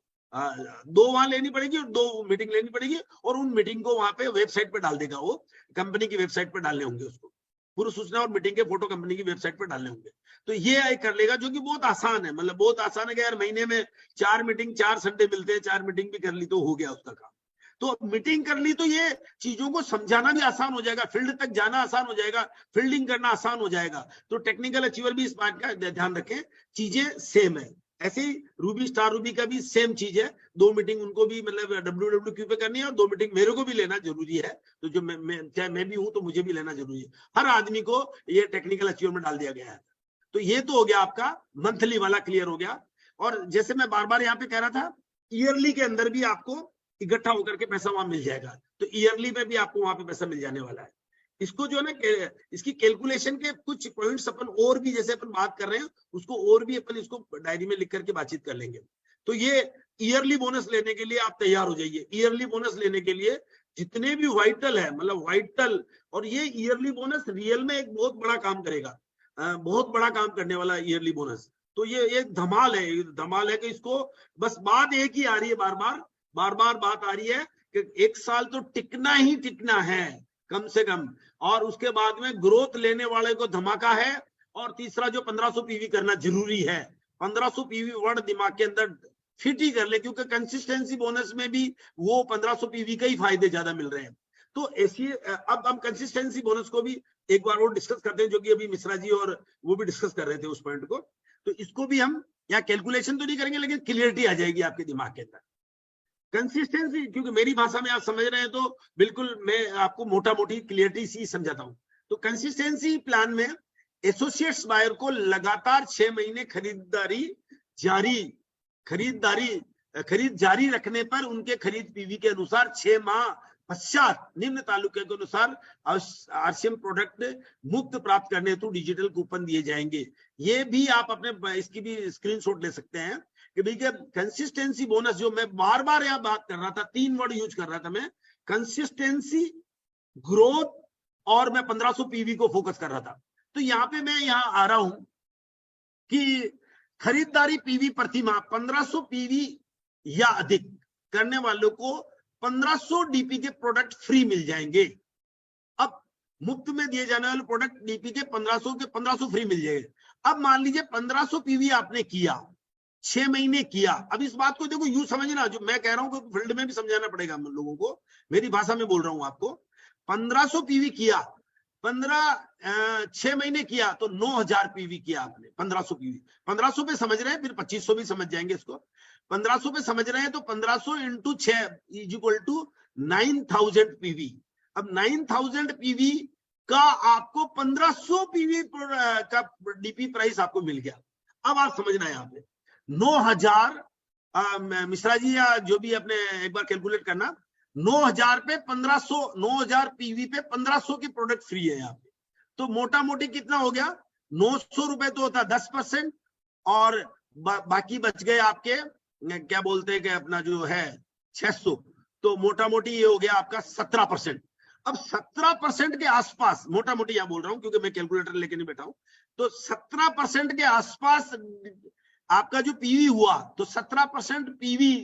2 वहां लेनी पड़ेगी और 2 मीटिंग लेनी पड़ेगी, और उन मीटिंग को वहां पे वेबसाइट पे डाल देगा, वो कंपनी की वेबसाइट पे डालने होंगे उसको। पूर्व सूचना और मीटिंग के फोटो कंपनी की वेबसाइट पर डालने होंगे। तो ये कर लेगा, जो कि बहुत आसान है, मतलब बहुत आसान है कि यार महीने में 4 मीटिंग, 4 संडे मिलते हैं, 4 मीटिंग भी कर ली तो हो गया उसका काम। तो मीटिंग कर ली तो ये चीजों को समझाना भी आसान हो जाएगा, फील्ड तक जाना आसान हो जाएगा, फील्डिंग करना आसान हो जाएगा। तो टेक्निकल अचीवर भी इस बात का ध्यान रखें, चीजें सेम है। ऐसे ही रूबी, स्टार रूबी का भी सेम चीज है, 2 मीटिंग उनको भी मतलब WWQ पे करनी है और 2 मीटिंग मेरे को भी लेना जरूरी है। तो जो चाहे मैं भी हूं तो मुझे भी लेना जरूरी है। हर आदमी को ये टेक्निकल अचीवर में डाल दिया गया है। तो ये तो हो गया आपका मंथली वाला, क्लियर हो गया। और जैसे मैं बार बार यहाँ पे कह रहा था, ईयरली के अंदर भी आपको इकट्ठा होकर के पैसा वहां मिल जाएगा। तो ईयरली में भी आपको वहां पे पैसा मिल जाने वाला है। इसको जो है ना, इसकी कैलकुलेशन के कुछ पॉइंट्स अपन और भी, जैसे अपन बात कर रहे हैं उसको और भी अपन इसको डायरी में लिख करके बातचीत कर लेंगे। तो ये ईयरली बोनस लेने के लिए आप तैयार हो जाइए। ईयरली बोनस लेने के लिए जितने भी वाइटल है, मतलब वाइटल, और ये ईयरली बोनस रियल में एक बहुत बड़ा काम करेगा, बहुत बड़ा काम करने वाला ईयरली बोनस। तो ये एक धमाल है, धमाल है कि इसको बस बात एक ही आ रही है, बार बार बात आ रही है कि 1 साल तो टिकना ही टिकना है कम से कम, और उसके बाद में ग्रोथ लेने वाले को धमाका है। और तीसरा जो 1500 पीवी करना जरूरी है, 1500 पीवी वर्ड दिमाग के अंदर फिट ही कर ले, क्योंकि कंसिस्टेंसी बोनस में भी वो 1500 पीवी का ही फायदे ज्यादा मिल रहे हैं। तो ऐसी अब हम कंसिस्टेंसी बोनस को भी एक बार और डिस्कस करते हैं, जो कि अभी मिश्रा जी और वो भी डिस्कस कर रहे थे उस पॉइंट को। तो इसको भी हम यहाँ कैलकुलेशन तो नहीं करेंगे, लेकिन क्लियरिटी आ जाएगी आपके दिमाग के अंदर। कंसिस्टेंसी, क्योंकि मेरी भाषा में आप समझ रहे हैं तो बिल्कुल मैं आपको मोटा मोटी क्लियरिटी सी समझाता हूं। तो कंसिस्टेंसी प्लान में एसोसिएट्स बायर को लगातार 6 महीने खरीद जारी रखने पर उनके खरीद पीवी के अनुसार 6 माह पश्चात निम्न तालुके के अनुसार आरसीएम प्रोडक्ट मुफ्त प्राप्त करने हेतु डिजिटल कूपन दिए जाएंगे। ये भी आप अपने इसकी भी स्क्रीनशॉट ले सकते हैं कि भैया कंसिस्टेंसी बोनस, जो मैं बार बार यहाँ बात कर रहा था, 3 वर्ड यूज कर रहा था मैं, कंसिस्टेंसी, ग्रोथ और मैं 1500 पीवी को फोकस कर रहा था। तो यहाँ पे मैं यहाँ आ रहा हूं कि खरीदारी पीवी प्रति माह 1500 पीवी या अधिक करने वालों को 1500 डीपी के प्रोडक्ट फ्री मिल जाएंगे। अब मुफ्त में दिए जाने वाले प्रोडक्ट डीपी के 1500 फ्री मिल जाएंगे। अब मान लीजिए 1500 पीवी आपने किया, 6 महीने किया। अब इस बात को देखो यूं समझना, जो मैं कह रहा हूं फील्ड में भी समझाना पड़ेगा हम लोगों को, मेरी भाषा में बोल रहा हूं आपको। 1500 पीवी किया, 6 महीने किया तो 9000 पीवी किया आपने। 1500 पीवी, 1500 पे समझ रहे हैं, फिर 2500 भी समझ जाएंगे इसको। 1500 पे समझ रहे हैं तो 1500 into 6 is equal to 9000 PV. अब 9000 पीवी का आपको 1500 पीवी का डीपी प्राइस आपको मिल गया। अब आप समझना यहाँ पे 9000, मिश्रा जी या जो भी अपने एक बार कैलकुलेट करना, 9000 पे 1500, 9000 पीवी पे 1500 की प्रोडक्ट फ्री है यहाँ पे। तो मोटा मोटी कितना हो गया, 900 रुपए तो होता 10%, और बाकी बच गए आपके क्या बोलते हैं कि अपना जो है 600। तो मोटा मोटी ये हो गया आपका 17%। अब 17% के आसपास, मोटा मोटी यहां बोल रहा हूं क्योंकि मैं कैलकुलेटर लेके नहीं बैठा हूं, तो 17% के आसपास आपका जो पीवी हुआ, तो 17% पीवी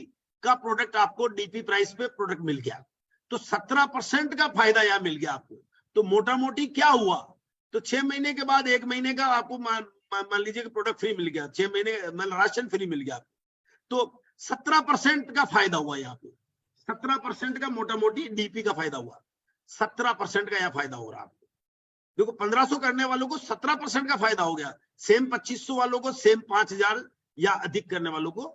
का प्रोडक्ट आपको डीपी प्राइस पे प्रोडक्ट मिल गया। तो 17% का फायदा यहां मिल गया आपको। तो मोटा मोटी क्या हुआ, तो 6 महीने के बाद 1 महीने का आपको मान लीजिए कि प्रोडक्ट फ्री मिल गया, 6 महीने मतलब राशन फ्री मिल गया। तो 17% का फायदा हुआ यहाँ पे, 17% का मोटा मोटी डीपी का फायदा हुआ, 17% का यह फायदा हो रहा है आपको। देखो 1500 करने वालों को 17% का फायदा हो गया। सेम 2500 वालों को, सेम 5000 या अधिक करने वालों को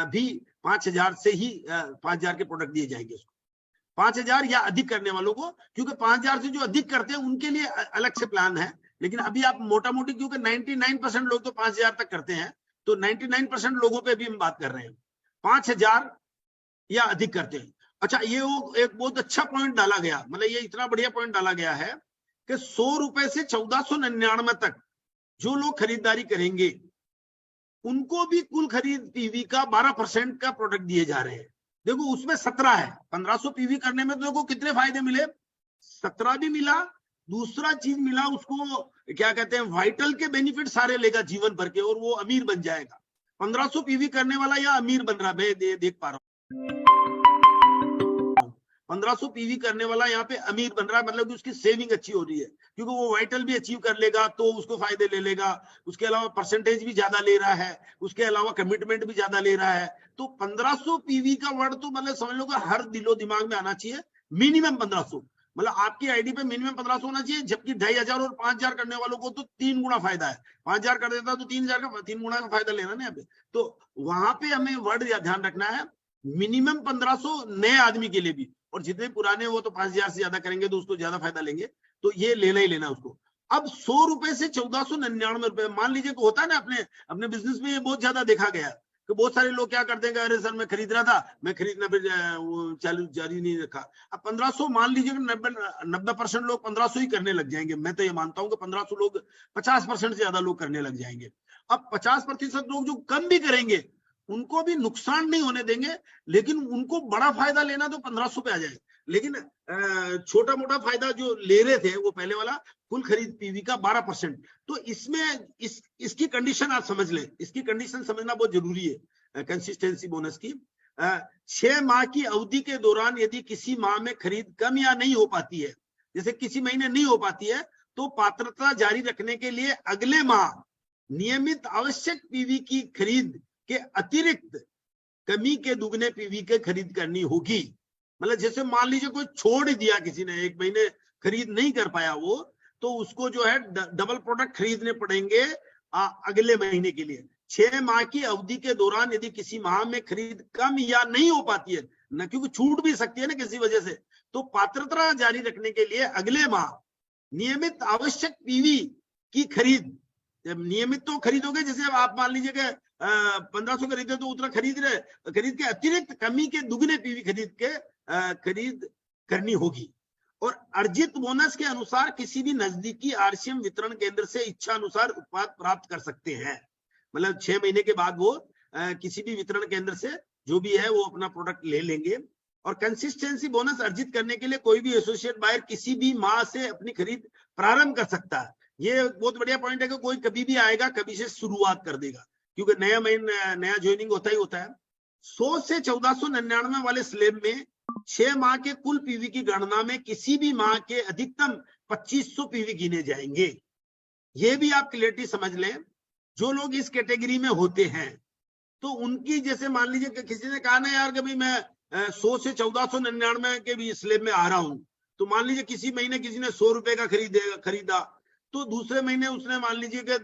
भी 5000 से ही 5000 के प्रोडक्ट दिए जाएंगे उसको। 5000 या अधिक करने वालों को, क्योंकि 5000 से जो अधिक करते हैं उनके लिए अलग से प्लान है। लेकिन अभी आप मोटा मोटी, क्योंकि 99% लोग तो 5000 तक करते हैं, तो 99% लोगों पे भी हम बात कर रहे हैं, 5000 या अधिक करते हैं। अच्छा, ये वो एक बहुत अच्छा पॉइंट डाला गया, मतलब ये इतना बढ़िया पॉइंट डाला गया है कि 100 रुपए से 1499 तक जो लोग खरीदारी करेंगे उनको भी कुल खरीद पीवी का 12% का प्रोडक्ट दिए जा रहे हैं। देखो उसमें 17 है, 1500 पीवी करने में तो देखो कितने फायदे मिले, 17 भी मिला। दूसरा चीज मिला उसको, क्या कहते हैं, वाइटल के बेनिफिट सारे लेगा जीवन भर के, और वो अमीर बन जाएगा। 1500 पीवी करने वाला या अमीर बन रहा, मैं देख पा रहा हूँ 1500 पीवी करने वाला यहाँ पे अमीर बन रहा है, मतलब कि उसकी सेविंग अच्छी हो रही है, क्योंकि वो वाइटल भी अचीव कर लेगा तो उसको फायदे ले लेगा, उसके अलावा परसेंटेज भी ज्यादा ले रहा है, उसके अलावा कमिटमेंट भी ज्यादा ले रहा है। तो 1500 पीवी का वर्ड तो मतलब समझ लो कि हर दिलो दिमाग में आना चाहिए, मिनिमम 1500, मतलब आपकी आईडी पे मिनिमम 1500 होना चाहिए। जबकि 2500 और 5000 करने वालों को तो 3 गुना फायदा है, 5000 कर देता तो 3000 का 3 गुना का फायदा लेना ना यहाँ पे। तो वहां पे हमें वर्ड ध्यान रखना है, मिनिमम 1500 नए आदमी के लिए भी, और जितने पुराने वो तो 5000 से ज्यादा करेंगे तो उसको ज्यादा फायदा लेंगे, तो ये लेना ही लेना उसको। अब 100 रुपए से 1499 रुपए, मान लीजिए कि होता है ना अपने बिजनेस में, ये बहुत ज्यादा देखा गया कि बहुत सारे लोग क्या करते हैं, अरे सर मैं खरीद रहा था, मैं खरीदना फिर वो चालू जारी नहीं रखा। अब 1500 मान लीजिए कि 90% लोग 1500 ही करने लग जाएंगे। मैं तो ये मानता हूँ कि 1500 लोग 50% से ज्यादा लोग करने लग जाएंगे। अब 50% लोग जो कम भी करेंगे उनको भी नुकसान नहीं होने देंगे, लेकिन उनको बड़ा फायदा लेना तो 1500 पे आ जाए। लेकिन छोटा मोटा फायदा जो ले रहे थे वो पहले वाला कुल खरीद पीवी का 12%। तो इसमें इसकी कंडीशन आप समझ लें, इसकी कंडीशन समझना बहुत जरूरी है कंसिस्टेंसी बोनस की। 6 माह की अवधि के दौरान यदि किसी माह में खरीद कम या नहीं हो पाती है, जैसे किसी महीने नहीं हो पाती है, तो पात्रता जारी रखने के लिए अगले माह नियमित आवश्यक पीवी की खरीद के अतिरिक्त कमी के दुगने पीवी के खरीद करनी होगी। मतलब जैसे मान लीजिए कोई छोड़ दिया किसी ने, 1 महीने खरीद नहीं कर पाया वो, तो उसको जो है डबल प्रोडक्ट खरीदने पड़ेंगे अगले महीने के लिए। 6 माह की अवधि के दौरान यदि किसी माह में खरीद कम या नहीं हो पाती है न, क्योंकि छूट भी सकती है ना किसी वजह से, तो पात्रता जारी रखने के लिए अगले माह नियमित आवश्यक पीवी की खरीद, जब नियमित तो खरीदोगे, जैसे आप मान लीजिए कि 1500 खरीदे तो उतना खरीद के अतिरिक्त कमी के दुगने पीवी खरीद करनी होगी। और अर्जित बोनस के अनुसार किसी भी नजदीकी आरसीएम वितरण केंद्र से इच्छा अनुसार उत्पाद प्राप्त कर सकते हैं। मतलब 6 महीने के बाद वो किसी भी वितरण केंद्र से जो भी है वो अपना प्रोडक्ट ले लेंगे। और कंसिस्टेंसी बोनस अर्जित करने के लिए कोई भी एसोसिएट बायर किसी भी माह से अपनी खरीद प्रारंभ कर सकता है। ये बहुत बढ़िया पॉइंट है कि कोई कभी भी आएगा, कभी से शुरुआत कर देगा, क्योंकि नया ज्वाइनिंग होता ही होता है। 100 से 1499 वाले स्लैब में 6 माह के कुल पीवी की गणना में किसी भी माह के अधिकतम 2500 पीवी गिने जाएंगे। ये भी आप क्लियरिटी समझ लें, जो लोग इस कैटेगरी में होते हैं तो उनकी, जैसे मान लीजिए कि किसी ने कहा ना यार कि भाई मैं 100 से 1499 के भी स्लैब में आ रहा हूं, तो मान लीजिए किसी महीने किसी ने 100 रुपए का खरीदा, तो दूसरे महीने उसने मान लीजिए कि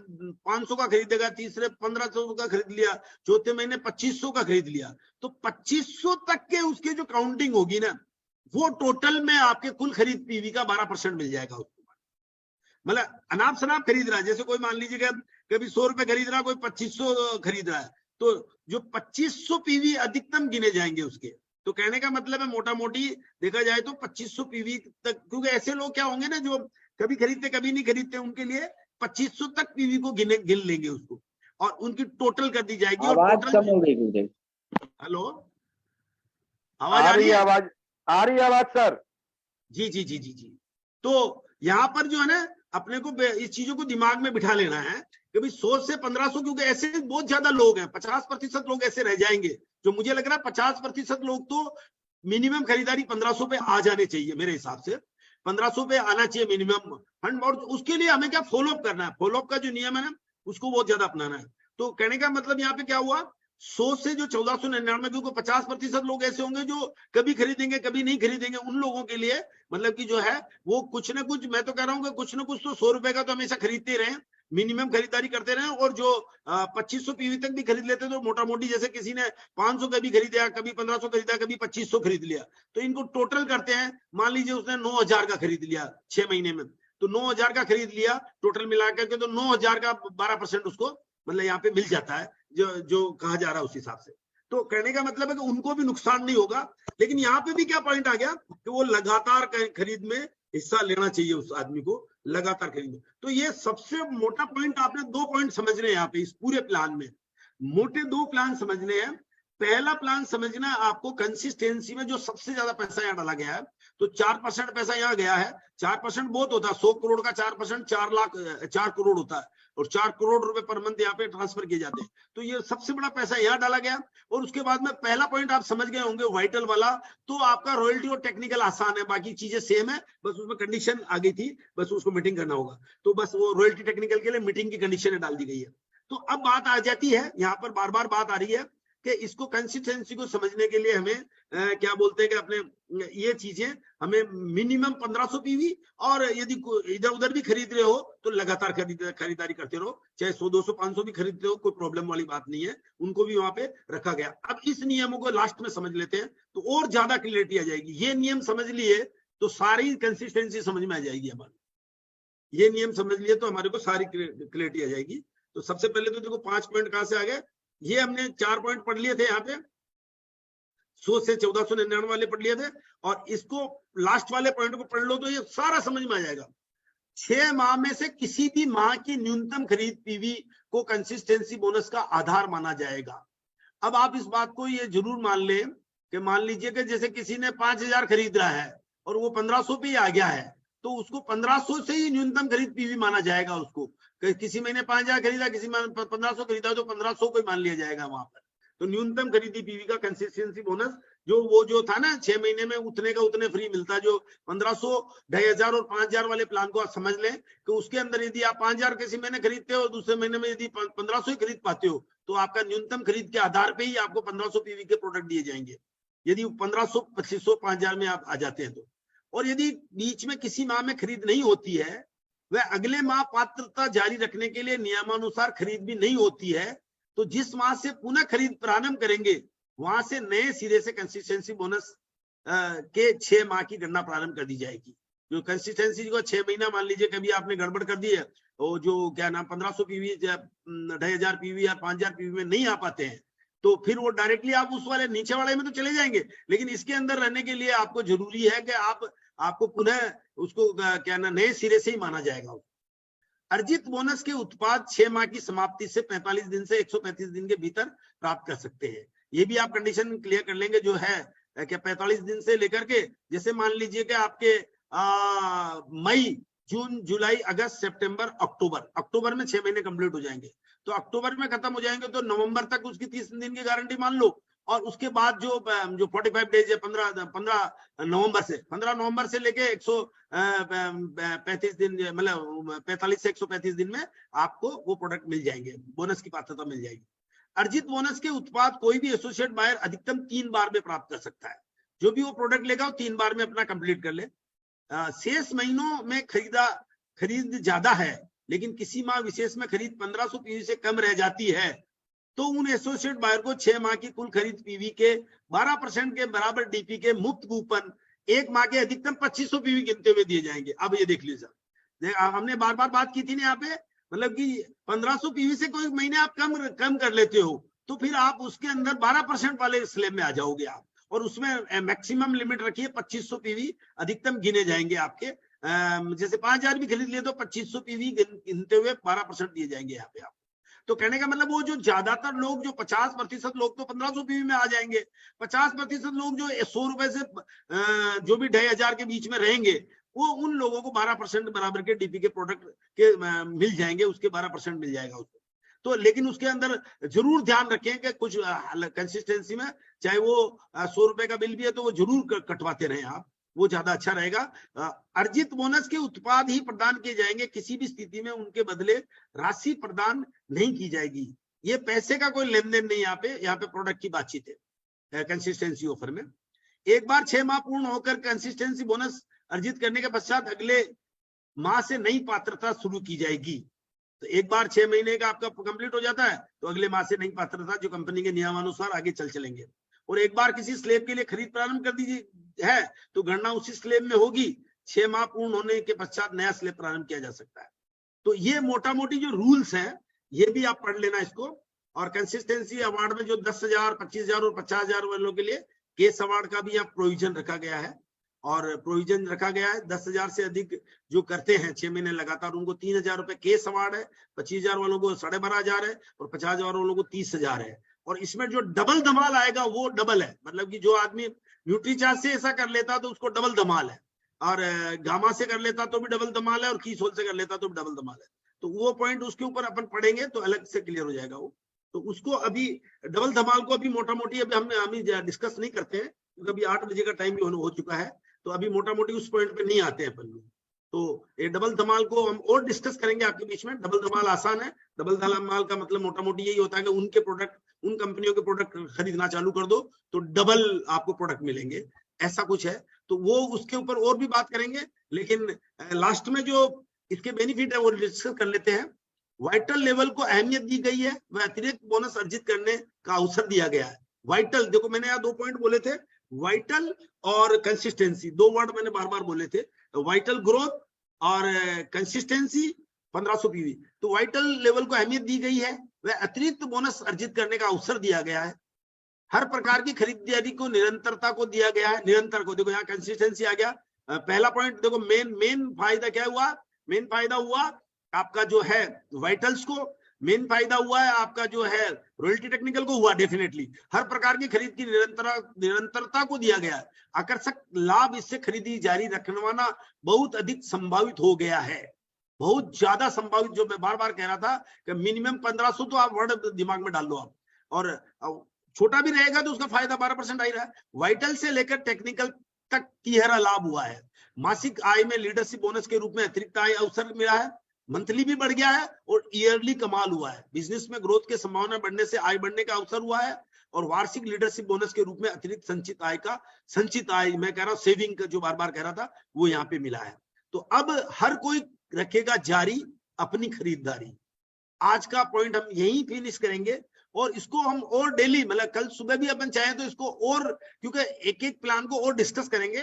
500 का खरीदेगा, तीसरे 1500 का खरीद लिया, चौथे महीने 2500 का खरीद लिया, तो 2500 तक के उसके जो काउंटिंग होगी ना, वो टोटल में आपके कुल खरीद पीवी का 12% मिल जाएगा उसको। मतलब अनाप शनाप खरीद रहा है, जैसे कोई मान लीजिए कि कभी 100 रुपए खरीद रहा है, कोई 2500 खरीद रहा है, तो जो 2500 पीवी अधिकतम गिने जाएंगे उसके। तो कहने का मतलब है मोटा मोटी देखा जाए तो 2500 पीवी तक, क्योंकि ऐसे लोग क्या होंगे ना जो कभी खरीदते कभी नहीं खरीदते, उनके लिए 2500 तक पीवी को गिन लेंगे उसको, और उनकी टोटल कर दी जाएगी। और आवाज कम हो गई। हेलो, आवाज आ रही है? आ रही आवाज सर। जी जी जी जी जी। तो यहाँ पर जो है ना अपने को इस चीजों को दिमाग में बिठा लेना है कि भाई 100 से 1500, क्योंकि ऐसे बहुत ज्यादा लोग हैं, 50% लोग ऐसे रह जाएंगे, जो मुझे लग रहा है 50% लोग तो मिनिमम खरीदारी 1500 पे आ जाने चाहिए, मेरे हिसाब से 1500 पे आना चाहिए मिनिमम। और उसके लिए हमें क्या फॉलोअप करना है, फॉलोअप का जो नियम है ना उसको बहुत ज्यादा अपनाना है। तो कहने का मतलब यहाँ पे क्या हुआ, 100 से जो 1499, क्योंकि 50% लोग ऐसे होंगे जो कभी खरीदेंगे कभी नहीं खरीदेंगे, उन लोगों के लिए मतलब कि जो है वो कुछ ना कुछ, मैं तो कह रहा हूँ कि कुछ ना कुछ तो 100 रुपए का तो हमेशा खरीदते रहे, मिनिमम खरीदारी करते रहे। और जो 2500 पीवी तक भी खरीद लेते तो मोटा मोटी, जैसे किसी ने 500 कभी खरीदा, कभी 1500 खरीदा, कभी 2500 खरीद लिया, तो इनको टोटल करते हैं। मान लीजिए उसने 9000 का खरीद लिया 6 महीने में, तो 9000 का खरीद लिया टोटल मिला करके, तो 9000 का 12% उसको मतलब यहाँ पे मिल जाता है, जो कहा जा रहा है उस हिसाब से। तो कहने का मतलब है कि उनको भी नुकसान नहीं होगा। लेकिन यहाँ पे भी क्या पॉइंट आ गया कि वो लगातार खरीद में हिस्सा लेना चाहिए उस आदमी को, लगातार खरीद में। तो ये सबसे मोटा पॉइंट, आपने 2 पॉइंट समझने हैं यहाँ पे इस पूरे प्लान में, मोटे 2 प्लान समझने हैं। पहला प्लान समझना आपको कंसिस्टेंसी में जो सबसे ज्यादा पैसा यहाँ डाला गया है, तो 4% पैसा यहाँ गया है। 4% बहुत होता है, 100 करोड़ का 4% 4 करोड़ होता है, और 4 करोड़ रुपए पर मंथ यहाँ पे ट्रांसफर किए जाते हैं। तो ये सबसे बड़ा पैसा यहाँ डाला गया। और उसके बाद में पहला पॉइंट आप समझ गए होंगे वाइटल वाला, तो आपका रॉयल्टी और टेक्निकल आसान है, बाकी चीजें सेम है, बस उसमें कंडीशन आ गई थी, बस उसको मीटिंग करना होगा। तो बस वो रॉयल्टी टेक्निकल के लिए मीटिंग की कंडीशन डाल दी गई है। तो अब बात आ जाती है, यहाँ पर बार बार बात आ रही है कि इसको कंसिस्टेंसी को समझने के लिए हमें क्या बोलते हैं कि अपने ये चीजें हमें मिनिमम 1500 पीवी, और यदि इधर उधर भी खरीद रहे हो तो लगातार खरीदारी करते रहो, चाहे 100 200 500 भी खरीद रहे हो, कोई प्रॉब्लम वाली बात नहीं है, उनको भी वहां पे रखा गया। अब इस नियमों को लास्ट में समझ लेते हैं तो और ज्यादा क्लियरिटी आ जाएगी। ये नियम समझ लिए तो सारी कंसिस्टेंसी समझ में आ जाएगी हमारी। ये नियम समझ लिए तो हमारे को सारी क्लियरिटी आ जाएगी। तो सबसे पहले तो देखो 5 पॉइंट कहां से आ गए, ये हमने 4 पॉइंट पढ़ लिए थे यहाँ पे, 100 से 1499 वाले पढ़ लिए थे, और इसको लास्ट वाले पॉइंट को पढ़ लो तो ये सारा समझ में आ जाएगा। 6 माह में से किसी भी माह की न्यूनतम खरीद पीवी को कंसिस्टेंसी बोनस का आधार माना जाएगा। अब आप इस बात को ये जरूर मान लें कि मान लीजिए कि जैसे किसी ने 5000 खरीद रहा है और वो 1500 पे आ गया है, तो उसको 1500 से ही न्यूनतम खरीद पीवी माना जाएगा। उसको किसी महीने 5000 खरीदा, किसी में 1500 खरीदा, तो 1500 को ही मान लिया जाएगा वहां पर। तो न्यूनतम खरीदी पीवी का कंसिस्टेंसी बोनस जो था ना 6 महीने में उतने का उतने फ्री मिलता, जो 1500 2500 और 5000 वाले प्लान को आप समझ लें कि उसके अंदर यदि आप 5000 किसी महीने खरीदते हो, दूसरे महीने में यदि 1500 ही खरीद पाते हो, तो आपका न्यूनतम खरीद के आधार पे ही आपको 1500 पीवी के प्रोडक्ट दिए जाएंगे, यदि 1500 2500 5000 में आप आ जाते हैं तो। और यदि बीच में किसी माह में खरीद नहीं होती है, वह अगले माह पात्रता जारी रखने के लिए नियमानुसार खरीद भी नहीं होती है, तो जिस माह से पुनः खरीद प्रारंभ करेंगे वहां से नए सिरे से कंसिस्टेंसी बोनस के 6 माह की गणना प्रारंभ कर दी जाएगी। जो कंसिस्टेंसी को 6 महीना मान लीजिए कभी आपने गड़बड़ कर दी है, वो जो क्या नाम 1500 पीवी 2500 पीवी या 5000 पीवी में नहीं आ पाते हैं, तो फिर वो डायरेक्टली आप उस वाले नीचे वाले में तो चले जाएंगे, लेकिन इसके अंदर रहने के लिए आपको जरूरी है कि आपको पुनः उसको क्या ना नए सिरे से ही माना जाएगा। अर्जित बोनस के उत्पाद 6 माह की समाप्ति से 45 दिन से 135 दिन के भीतर प्राप्त कर सकते हैं। ये भी आप कंडीशन क्लियर कर लेंगे जो है कि 45 दिन से लेकर के, जैसे मान लीजिए कि आपके मई जून जुलाई अगस्त सितंबर अक्टूबर में 6 महीने कंप्लीट हो जाएंगे, तो अक्टूबर में खत्म हो जाएंगे तो नवंबर तक उसकी 30 दिन की गारंटी मान लो, और उसके बाद जो 45 डेज है 15 नवंबर से लेके 135 दिन, मतलब 45 से 135 दिन में आपको वो प्रोडक्ट मिल जाएंगे, बोनस की पात्रता मिल जाएगी। अर्जित बोनस के उत्पाद कोई भी एसोसिएट बायर अधिकतम 3 बार में प्राप्त कर सकता है। जो भी वो प्रोडक्ट लेगा वो 3 बार में अपना कंप्लीट कर ले। शेष महीनों में खरीद ज्यादा है, लेकिन किसी माह विशेष में खरीद 1500 पीवी से कम रह जाती है, तो उन एसोसिएट बायर को 6 माह की कुल खरीद पीवी के 12% के बराबर डीपी के मुफ्त कूपन 1 माह के अधिकतम 2500 पीवी गिनते हुए दिए जाएंगे। अब ये देख लीजिए, हमने बार बार बात की थी ना यहाँ पे, मतलब कि 1500 पीवी से कोई महीने आप कम कर लेते हो, तो फिर आप उसके अंदर 12% वाले स्लैब में आ जाओगे आप, और उसमें मैक्सिमम लिमिट रखिए 2500 पीवी अधिकतम गिने जाएंगे आपके। जैसे 5000 भी खरीद लिए तो 2500 पीवी गिनते हुए 12% दिए जाएंगे यहाँ पे आप। तो कहने का मतलब वो जो ज्यादातर लोग, जो 50% लोग तो 1500 पीवी में आ जाएंगे, 50% लोग जो 100 रुपए से जो भी 2500 के बीच में रहेंगे, वो उन लोगों को 12% बराबर के डीपी के प्रोडक्ट के मिल जाएंगे, उसके 12% मिल जाएगा उसको। तो लेकिन उसके अंदर जरूर ध्यान रखें कि कुछ कंसिस्टेंसी में, चाहे वो 100 रुपए का बिल भी है तो वो जरूर कटवाते रहें आप, वो ज्यादा अच्छा रहेगा। अर्जित बोनस के उत्पाद ही प्रदान किए जाएंगे, किसी भी स्थिति में उनके बदले राशि प्रदान नहीं की जाएगी। ये पैसे का कोई लेन देन नहीं, यहाँ पे प्रोडक्ट की बातचीत है कंसिस्टेंसी ऑफर में। एक बार 6 माह पूर्ण होकर कंसिस्टेंसी बोनस अर्जित करने के पश्चात अगले माह से नई पात्रता शुरू की जाएगी। तो एक बार 6 महीने का आपका कंप्लीट हो जाता है तो अगले माह से नई पात्रता जो कंपनी के नियमानुसार आगे चलेंगे। और एक बार किसी स्लैब के लिए खरीद प्रारंभ कर दीजिए है तो गणना उसी स्लैब में होगी। 6 माह पूर्ण होने के पश्चात नया स्लैब प्रारंभ किया जा सकता है। तो ये मोटा मोटी जो रूल्स हैं ये भी आप पढ़ लेना इसको। और कंसिस्टेंसी अवार्ड में जो 10,000, 25,000 और 50,000 वालों के लिए केस अवार्ड का भी यहाँ प्रोविजन रखा गया है। और प्रोविजन रखा गया है 10,000 से अधिक जो करते हैं 6 महीने लगातार उनको 3,000 रुपए केस अवार्ड है, 25,000 वालों को 12,500 है और 50,000 वालों को 30,000 है। और इसमें जो डबल धमाल आएगा वो डबल है, मतलब कि जो आदमी न्यूट्रीचार्ज से ऐसा कर लेता तो उसको डबल धमाल है, और गामा से कर लेता तो भी डबल धमाल है, और कीसोल से कर लेता तो भी डबल धमाल है। तो वो पॉइंट उसके ऊपर अपन पढ़ेंगे तो अलग से क्लियर हो जाएगा वो। तो उसको अभी डबल धमाल को अभी मोटा मोटी अभी हम डिस्कस नहीं करते हैं, क्योंकि अभी 8 बजे का टाइम भी हो चुका है, तो अभी मोटा मोटी उस पॉइंट पे नहीं आते हैं अपन लोग। तो ये डबल धमाल को हम और डिस्कस करेंगे आपके बीच में। डबल धमाल आसान है, डबल धमाल का मतलब मोटा मोटी यही होता है कि उनके प्रोडक्ट, उन कंपनियों के प्रोडक्ट खरीदना चालू कर दो तो डबल आपको प्रोडक्ट मिलेंगे, ऐसा कुछ है। तो वो उसके ऊपर और भी बात करेंगे, लेकिन लास्ट में जो इसके बेनिफिट है वो डिस्कस कर लेते हैं। वाइटल लेवल को अहमियत दी गई है, वह अतिरिक्त बोनस अर्जित करने का अवसर दिया गया है। वाइटल, देखो मैंने यहाँ 2 पॉइंट बोले थे, वाइटल और कंसिस्टेंसी, 2 वर्ड मैंने बार बार बोले थे। वाइटल ग्रोथ और कंसिस्टेंसी 1500 पीवी। तो वाइटल लेवल को अहमियत दी गई है, वह अतिरिक्त बोनस अर्जित करने का अवसर दिया गया है। हर प्रकार की खरीदारी को निरंतरता को दिया गया है, निरंतर को। देखो यहाँ कंसिस्टेंसी आ गया। पहला पॉइंट देखो, मेन फायदा क्या हुआ? मेन फायदा हुआ आपका जो है वाइटल्स को, मेन फायदा हुआ है आपका जो है रॉयल्टी टेक्निकल को हुआ। डेफिनेटली हर प्रकार की खरीद की निरंतरता को दिया गया है। आकर्षक लाभ इससे खरीदी जारी रखवाना बहुत अधिक संभावित हो गया है, बहुत ज्यादा संभावित। जो मैं बार बार कह रहा था कि मिनिमम 1500 तो आप वर्ड दिमाग में डाल लो आप, और छोटा भी रहेगा तो उसका फायदा 12% आ ही रहा है। वाइटल से लेकर टेक्निकल तक तिहरा लाभ हुआ है। मासिक आय में लीडरशिप बोनस के रूप में अतिरिक्त आय अवसर मिला है, मंथली भी बढ़ गया है और ईयरली कमाल हुआ है। बिजनेस में ग्रोथ के संभावना बढ़ने से आय बढ़ने का अवसर हुआ है, और वार्षिक लीडरशिप बोनस के रूप में अतिरिक्त संचित आय, मैं कह रहा हूं सेविंग का जो बार बार कह रहा था, वो यहाँ पे मिला है। तो अब हर कोई रखेगा जारी अपनी खरीदारी। आज का पॉइंट हम यही फिनिश करेंगे, और इसको हम और डेली, मतलब कल सुबह भी अपन चाहें तो इसको और, क्योंकि एक एक प्लान को और डिस्कस करेंगे,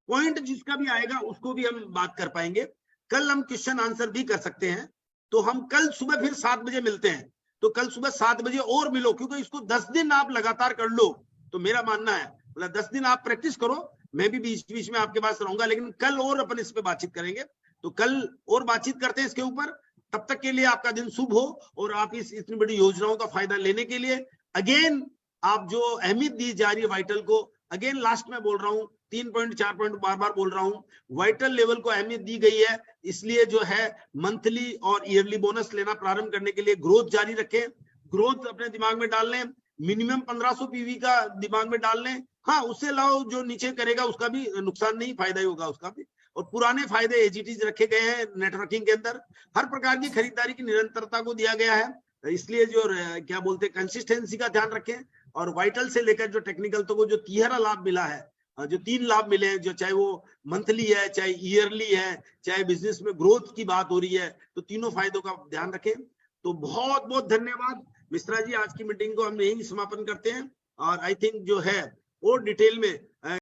पॉइंट जिसका भी आएगा उसको भी हम बात कर पाएंगे। कल हम क्वेश्चन आंसर भी कर सकते हैं। तो हम कल सुबह फिर 7 बजे मिलते हैं। तो कल सुबह 7 बजे और मिलो, क्योंकि इसको 10 दिन आप लगातार कर लो तो मेरा मानना है, मतलब 10 दिन आप प्रैक्टिस करो, मैं भी बीच बीच में आपके पास रहूंगा, लेकिन कल और अपन इस पे बातचीत करेंगे। तो कल और बातचीत करते हैं इसके ऊपर। तब तक के लिए आपका दिन शुभ हो, और आप इस इतनी बड़ी योजनाओं का फायदा लेने के लिए अगेन आप जो अहमियत दी जा रही है वाइटल को, अगेन लास्ट में बोल रहा हूं, 3 पॉइंट 4 पॉइंट बार बार बोल रहा हूं। वाइटल लेवल को अहमियत दी गई है, इसलिए जो है मंथली और ईयरली बोनस लेना प्रारंभ करने के लिए ग्रोथ जारी रखें। ग्रोथ अपने दिमाग में डाल लें, मिनिमम 1500 पीवी का दिमाग में डाल लें। हाँ, उससे लाओ जो नीचे करेगा उसका भी नुकसान नहीं, फायदा ही होगा उसका भी। और पुराने फायदे एजीटीज रखे गए हैं नेटवर्किंग के अंदर। हर प्रकार की खरीदारी की निरंतरता को दिया गया है, इसलिए जो क्या बोलते हैं कंसिस्टेंसी का ध्यान रखें। और वाइटल से लेकर जो टेक्निकल तक को जो तिहरा लाभ मिला है, जो 3 लाभ मिले हैं, जो चाहे वो मंथली है, चाहे ईयरली है, चाहे बिजनेस में ग्रोथ की बात हो रही है, तो तीनों फायदों का ध्यान रखें। तो बहुत बहुत धन्यवाद मिश्रा जी। आज की मीटिंग को हम यही समापन करते हैं, और आई थिंक जो है और डिटेल में